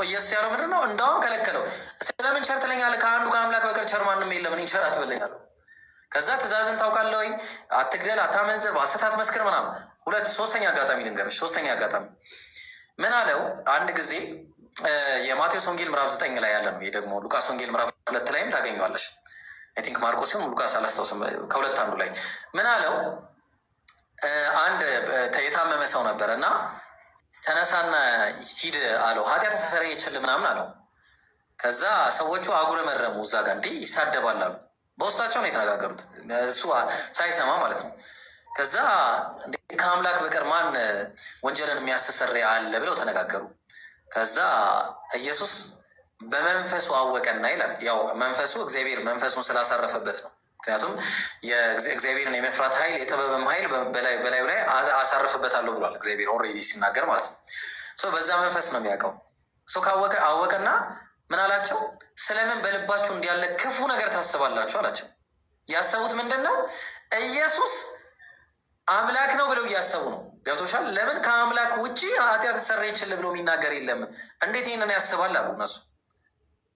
A: ኢየሱስ ያለው ምንድን ነው? እንዳውም ከለከለው። ስለምን ቸር ትለኛለህ? ከአንዱ ከአምላክ በቀር ቸር ማንም የለም፣ እኔ ቸር አትበለኛለሁ። ከዛ ትእዛዝን ታውቃለህ ወይ? አትግደል፣ አታመንዝር፣ በሐሰት አትመስክር ምናምን። ሶስተኛ አጋጣሚ ልንገርሽ። ሶስተኛ አጋጣሚ ምን አለው? አንድ ጊዜ የማቴዎስ ወንጌል ምዕራፍ 9 ላይ ያለ ነው። ይህ ደግሞ ሉቃስ ወንጌል ምዕራፍ 2 ላይም ታገኘዋለሽ። አይ ቲንክ ማርቆስ ሲሆን ሉቃስ አላስታውስም። ከሁለት አንዱ ላይ ምን አለው? አንድ የታመመ ሰው ነበረ እና ተነሳና ሂድ አለው። ኃጢአት ተሰረየችልህ ምናምን አለው። ከዛ ሰዎቹ አጉረመረሙ። እዛ ጋር እንዲህ ይሳደባል አሉ። በውስጣቸው ነው የተነጋገሩት፣ እሱ ሳይሰማ ማለት ነው። ከዛ ከአምላክ በቀር ማን ወንጀልን የሚያስተሰርይ አለ ብለው ተነጋገሩ። ከዛ ኢየሱስ በመንፈሱ አወቀና ይላል። ያው መንፈሱ እግዚአብሔር መንፈሱን ስላሳረፈበት ነው። ምክንያቱም የእግዚአብሔርን የመፍራት ኃይል የጥበብም ኃይል በላዩ ላይ አሳርፍበታለሁ ብሏል እግዚአብሔር ኦልሬዲ ሲናገር ማለት ነው። በዛ መንፈስ ነው የሚያውቀው። ካወቀ አወቀና ምን አላቸው? ስለምን በልባችሁ እንዲያለ ክፉ ነገር ታስባላችሁ አላቸው። ያሰቡት ምንድን ነው? ኢየሱስ አምላክ ነው ብለው እያሰቡ ነው። ገብቶሻል? ለምን ከአምላክ ውጭ ኃጢአት ተሰረየችልህ ብሎ የሚናገር የለም። እንዴት ይህንን ያስባል አሉ እነሱ።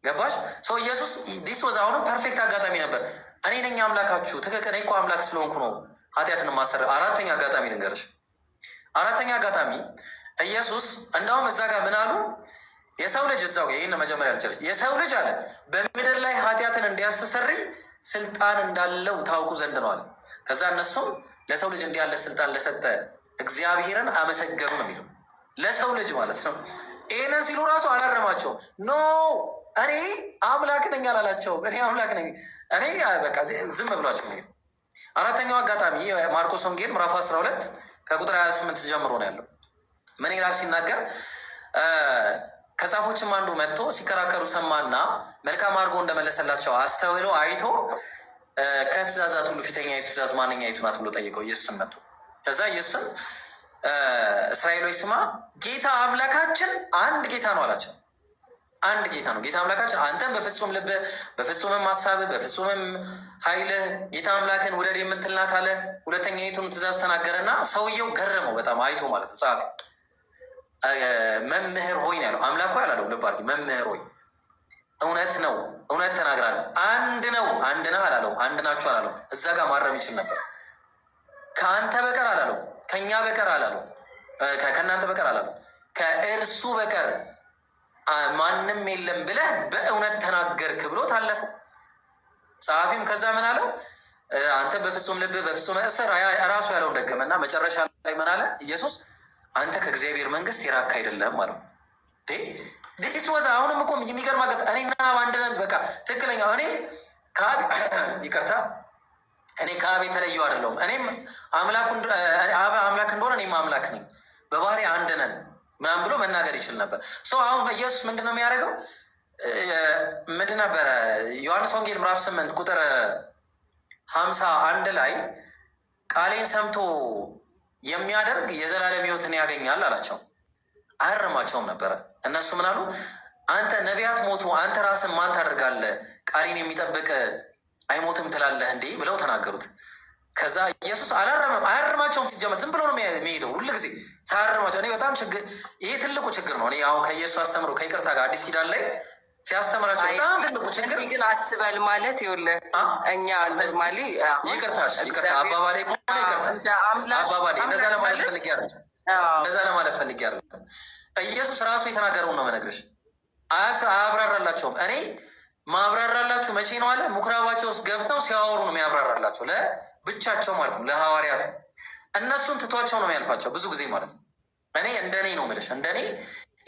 A: ገባሽ? ኢየሱስ ዲስ ወዝ አሁንም ፐርፌክት አጋጣሚ ነበር። እኔ ነኝ አምላካችሁ፣ ትክክል። እኔ እኮ አምላክ ስለሆንኩ ነው ኃጢአትን ማሰረ። አራተኛ አጋጣሚ ልንገርሽ። አራተኛ አጋጣሚ ኢየሱስ እንዳውም እዛ ጋር ምን አሉ? የሰው ልጅ እዛው ይህን መጀመሪያ ልጨርስ። የሰው ልጅ አለ በምድር ላይ ኃጢአትን እንዲያስተሰርይ ስልጣን እንዳለው ታውቁ ዘንድ ነው አለ። ከዛ እነሱም ለሰው ልጅ እንዲህ ያለ ስልጣን ለሰጠ እግዚአብሔርን አመሰገኑ ነው የሚለው። ለሰው ልጅ ማለት ነው። ይህንን ሲሉ ራሱ አላረማቸው። ኖ እኔ አምላክ ነኝ አላላቸውም። እኔ አምላክ ነኝ እኔ በቃ ዝም ብሏቸው ነው። አራተኛው አጋጣሚ ማርቆስ ወንጌል ምዕራፍ 12 ከቁጥር 28 ጀምሮ ነው ያለው። ምን ይላል ሲናገር? ከጻፎችም አንዱ መጥቶ ሲከራከሩ ሰማና መልካም አድርጎ እንደመለሰላቸው አስተውሎ አይቶ ከትእዛዛት ሁሉ ፊተኛይቱ ትእዛዝ ማንኛይቱ ናት ብሎ ጠየቀው። ኢየሱስም መጥቶ ከዛ ኢየሱስም እስራኤሎች ስማ፣ ጌታ አምላካችን አንድ ጌታ ነው አላቸው። አንድ ጌታ ነው ጌታ አምላካችን። አንተም በፍጹም ልብህ፣ በፍጹምም ሀሳብህ፣ በፍጹምም ኃይልህ ጌታ አምላክን ውደድ የምትል ናት አለ። ሁለተኛይቱን ትእዛዝ ተናገረና ሰውየው ገረመው በጣም አይቶ ማለት ነው። ጸሐፊ መምህር ሆይ ነው ያለው። አምላክ ሆይ አላለው። ልብ አድርጊ፣ መምህር ሆይ እውነት ነው፣ እውነት ተናግራለሁ። አንድ ነው፣ አንድ ነህ አላለው። አንድ ናችሁ አላለው። እዛ ጋር ማረም ይችል ነበር። ከአንተ በቀር አላለው። ከእኛ በቀር አላለው። ከእናንተ በቀር አላለው። ከእርሱ በቀር ማንም የለም ብለህ በእውነት ተናገርክ ብሎ ታለፈው። ጸሐፊም ከዛ ምን አለው? አንተ በፍጹም ልብ በፍጹም እስር ራሱ ያለውን ደገመና መጨረሻ ላይ ምን አለ ኢየሱስ? አንተ ከእግዚአብሔር መንግስት የራክ አይደለም አለው። ዲስ ወዛ አሁንም እኮ የሚገርም አገጥ እኔና አንድ ነን። በቃ ትክክለኛ እኔ ከአብ ይቅርታ፣ እኔ ከአብ የተለየው አይደለሁም። እኔም አምላክ እንደሆነ እኔም አምላክ ነኝ፣ በባህሪ አንድ ነን ምናምን ብሎ መናገር ይችል ነበር። አሁን ኢየሱስ ምንድን ነው የሚያደርገው? ምንድን ነበረ? ዮሐንስ ወንጌል ምዕራፍ 8 ቁጥር 51 ላይ ቃሌን ሰምቶ የሚያደርግ የዘላለም ሕይወትን ያገኛል አላቸው። አያርማቸውም ነበረ። እነሱ ምን አሉ? አንተ ነቢያት ሞቱ፣ አንተ ራስን ማን ታደርጋለህ? ቃሌን የሚጠብቅ አይሞትም ትላለህ እንዴ ብለው ተናገሩት። ከዛ ኢየሱስ አያርማቸውም። ሲጀመር ዝም ብሎ ነው የሚሄደው ሁሉ ጊዜ ሳያርማቸው። እኔ በጣም ይሄ ትልቁ ችግር ነው። እኔ አሁን ከኢየሱስ አስተምሮ ከይቅርታ ጋር አዲስ ኪዳን ላይ ሲያስተምራቸው በጣም ትልቁ ችግር
K: ግን አትበል ማለት ይኸውልህ፣ እኛ ኖርማሊ
A: ይቅርታ አባባሌ ከሆነ ይቅርታ አባባሌ እንደዛ ለማለት ፈልጌ አይደለም። ኢየሱስ ራሱ የተናገረውን ነው የምነግርሽ። አያብራራላቸውም። እኔ ማብራራላችሁ መቼ ነው አለ? ምኩራባቸው ውስጥ ገብተው ሲያወሩ ነው የሚያብራራላቸው፣ ለብቻቸው ማለት ነው፣ ለሐዋርያት። እነሱን ትቷቸው ነው የሚያልፋቸው ብዙ ጊዜ ማለት ነው። እኔ እንደኔ ነው የምልሽ፣ እንደኔ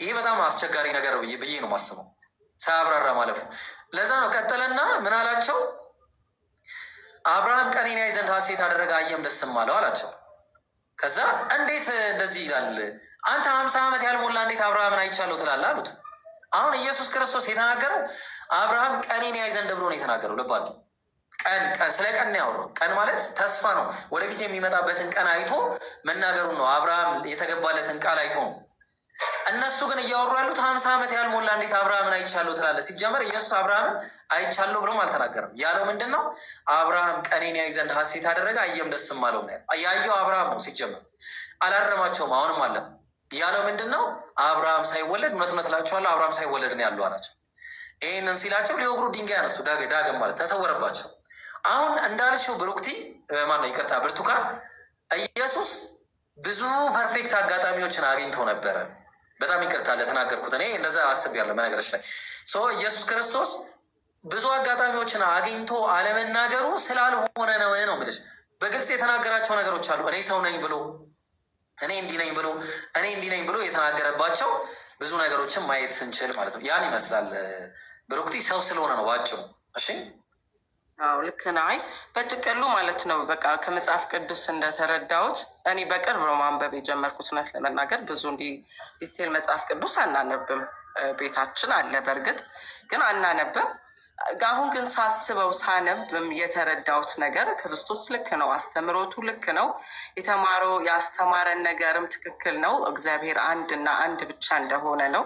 A: ይሄ በጣም አስቸጋሪ ነገር ብዬ ነው የማስበው፣ ሳያብራራ ማለፉ። ለዛ ነው ቀጠለና ምን አላቸው? አብርሃም ቀኔን ያይ ዘንድ ሐሴት አደረገ አየም ደስም አለው አላቸው። ከዛ እንዴት እንደዚህ ይላል? አንተ 50 ዓመት ያልሞላ እንዴት አብርሃምን አይቻለሁ ትላለህ አሉት። አሁን ኢየሱስ ክርስቶስ የተናገረው አብርሃም ቀኔን ያይ ዘንድ ብሎ ነው የተናገረው። ልብ አድርጊ። ቀን ስለ ቀን ነው ያወራው። ቀን ማለት ተስፋ ነው። ወደፊት የሚመጣበትን ቀን አይቶ መናገሩን ነው። አብርሃም የተገባለትን ቃል አይቶ ነው። እነሱ ግን እያወሩ ያሉት 50 ዓመት ያልሞላ እንዴት አብርሃምን አይቻለሁ ትላለህ? ሲጀመር ኢየሱስ አብርሃምን አይቻለሁ ብሎም አልተናገርም። ያለው ምንድን ነው? አብርሃም ቀኔን ያይ ዘንድ ሐሴት አደረገ አየም ደስም አለው ነው ያየው። አብርሃም ነው ሲጀመር፣ አላረማቸውም። አሁንም አለ ያለው ምንድን ነው? አብርሃም ሳይወለድ እውነት እውነት እላችኋለሁ አብርሃም ሳይወለድ ነው ያለው አላቸው። ይህንን ሲላቸው ሊወግሩ ድንጋይ ያነሱ። ዳግም ማለት ተሰወረባቸው። አሁን እንዳልሽው ብሩክቲ ማነው ይቅርታ ብርቱካን፣ ኢየሱስ ብዙ ፐርፌክት አጋጣሚዎችን አግኝቶ ነበረ። በጣም ይቅርታ ለተናገርኩት፣ እኔ እንደዛ አስቤያለሁ በነገሮች ላይ። ኢየሱስ ክርስቶስ ብዙ አጋጣሚዎችን አግኝቶ አለመናገሩ ስላልሆነ ነው የምልሽ። በግልጽ የተናገራቸው ነገሮች አሉ። እኔ ሰው ነኝ ብሎ፣ እኔ እንዲህ ነኝ ብሎ፣ እኔ እንዲህ ነኝ ብሎ የተናገረባቸው ብዙ ነገሮችን ማየት ስንችል ማለት ነው። ያን ይመስላል ብሩክቲ፣ ሰው ስለሆነ ነው ባጭሩ። እሺ
K: አዎ ልክ ነህ። አይ በጥቅሉ ማለት ነው በቃ ከመጽሐፍ ቅዱስ እንደተረዳሁት እኔ በቅርብ ነው ማንበብ የጀመርኩት። እውነት ለመናገር ብዙ እንዲህ ዲቴል መጽሐፍ ቅዱስ አናነብም። ቤታችን አለ በእርግጥ ግን አናነብም። አሁን ግን ሳስበው ሳነብም የተረዳሁት ነገር ክርስቶስ ልክ ነው፣ አስተምሮቱ ልክ ነው፣ የተማረው ያስተማረን ነገርም ትክክል ነው። እግዚአብሔር አንድ እና አንድ ብቻ እንደሆነ ነው።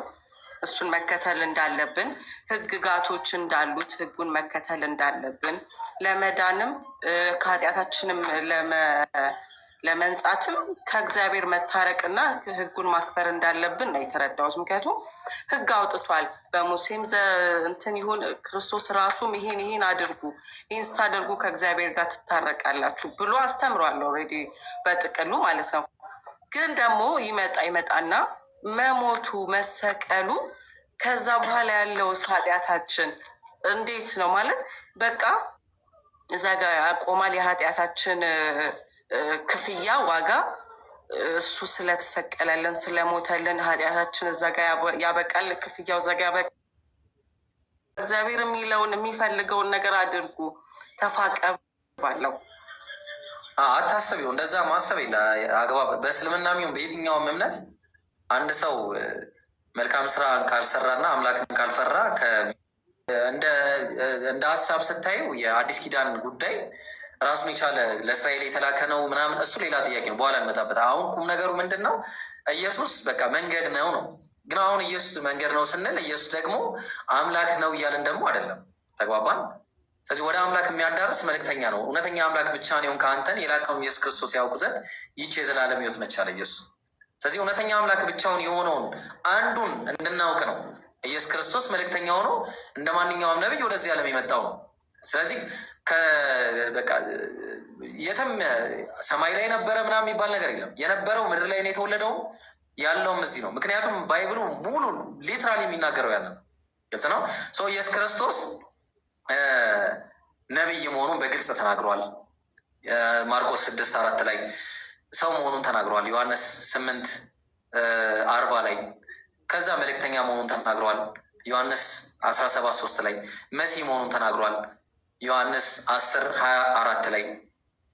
K: እሱን መከተል እንዳለብን፣ ህግጋቶች እንዳሉት ህጉን መከተል እንዳለብን፣ ለመዳንም ከኃጢአታችንም ለመንጻትም ከእግዚአብሔር መታረቅና ህጉን ማክበር እንዳለብን ነው የተረዳሁት። ምክንያቱም ህግ አውጥቷል። በሙሴም እንትን ይሁን ክርስቶስ ራሱም ይሄን አድርጉ፣ ይህን ስታደርጉ ከእግዚአብሔር ጋር ትታረቃላችሁ ብሎ አስተምሯል። ኦልሬዲ በጥቅሉ ማለት ነው። ግን ደግሞ ይመጣና መሞቱ መሰቀሉ፣ ከዛ በኋላ ያለው ኃጢአታችን እንዴት ነው ማለት በቃ እዛ ጋር ያቆማል። የኃጢአታችን ክፍያ ዋጋ እሱ ስለተሰቀለልን ስለሞተልን ኃጢአታችን እዛ ጋር ያበቃል። ክፍያው እዛ ጋር ያበቃል። እግዚአብሔር የሚለውን የሚፈልገውን ነገር አድርጉ፣ ተፋቀሩ ባለው
A: አታስቢው። እንደዛ ማሰብ አግባብ በእስልምና ሚሆን በየትኛውም እምነት አንድ ሰው መልካም ስራ ካልሰራና አምላክን ካልፈራ እንደ ሀሳብ ስታየው የአዲስ ኪዳን ጉዳይ ራሱን የቻለ ለእስራኤል የተላከ ነው ምናምን፣ እሱ ሌላ ጥያቄ ነው፣ በኋላ እንመጣበት። አሁን ቁም ነገሩ ምንድን ነው? ኢየሱስ በቃ መንገድ ነው። ግን አሁን ኢየሱስ መንገድ ነው ስንል ኢየሱስ ደግሞ አምላክ ነው እያለን ደግሞ አይደለም። ተግባባን? ስለዚህ ወደ አምላክ የሚያዳርስ መልእክተኛ ነው። እውነተኛ አምላክ ብቻ ነው ከአንተን የላከውን ኢየሱስ ክርስቶስ ያውቁ ዘንድ ይህች የዘላለም ሕይወት ነች አለ ኢየሱስ። ስለዚህ እውነተኛ አምላክ ብቻውን የሆነውን አንዱን እንድናውቅ ነው ኢየሱስ ክርስቶስ መልእክተኛ ሆኖ እንደ ማንኛውም ነቢይ ወደዚህ ዓለም የመጣው ነው። ስለዚህ በቃ የትም ሰማይ ላይ ነበረ ምናምን የሚባል ነገር የለም። የነበረው ምድር ላይ ነው፣ የተወለደውም ያለውም እዚህ ነው። ምክንያቱም ባይብሉ ሙሉ ሊትራሊ የሚናገረው ያለ ነው። ግልጽ ነው። ኢየሱስ ክርስቶስ ነቢይ መሆኑን በግልጽ ተናግሯል። ማርቆስ 6:4 ላይ ሰው መሆኑን ተናግሯል። ዮሐንስ 8:40 ላይ ከዛ መልእክተኛ መሆኑን ተናግሯል። ዮሐንስ 17:3 ላይ መሲህ መሆኑን ተናግሯል። ዮሐንስ 10:24 ላይ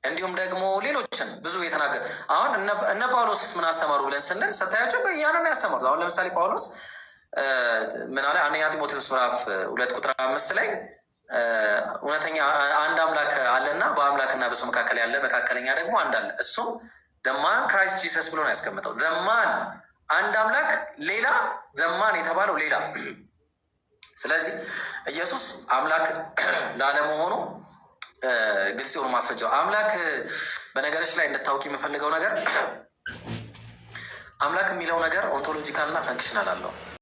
A: እንዲሁም ደግሞ ሌሎችን ብዙ የተናገር። አሁን እነ ጳውሎስስ ምን አስተማሩ ብለን ስንል ስታያቸው ያንን ያስተማሩት። አሁን ለምሳሌ ጳውሎስ ምን አለ? አንደኛ ጢሞቴዎስ ምዕራፍ 2:5 ላይ እውነተኛ አንድ አምላክ አለና በአምላክና በሱ መካከል ያለ መካከለኛ ደግሞ አንድ አለ፣ እሱም ዘማን ክራይስት ጂሰስ ብሎ ነው ያስቀምጠው። ዘማን አንድ አምላክ ሌላ፣ ዘማን የተባለው ሌላ። ስለዚህ ኢየሱስ አምላክ ላለመሆኑ ግልጽ የሆኑ ማስረጃው አምላክ በነገሮች ላይ እንድታውቂ የምፈልገው ነገር አምላክ የሚለው ነገር ኦንቶሎጂካል እና ፈንክሽናል አለው።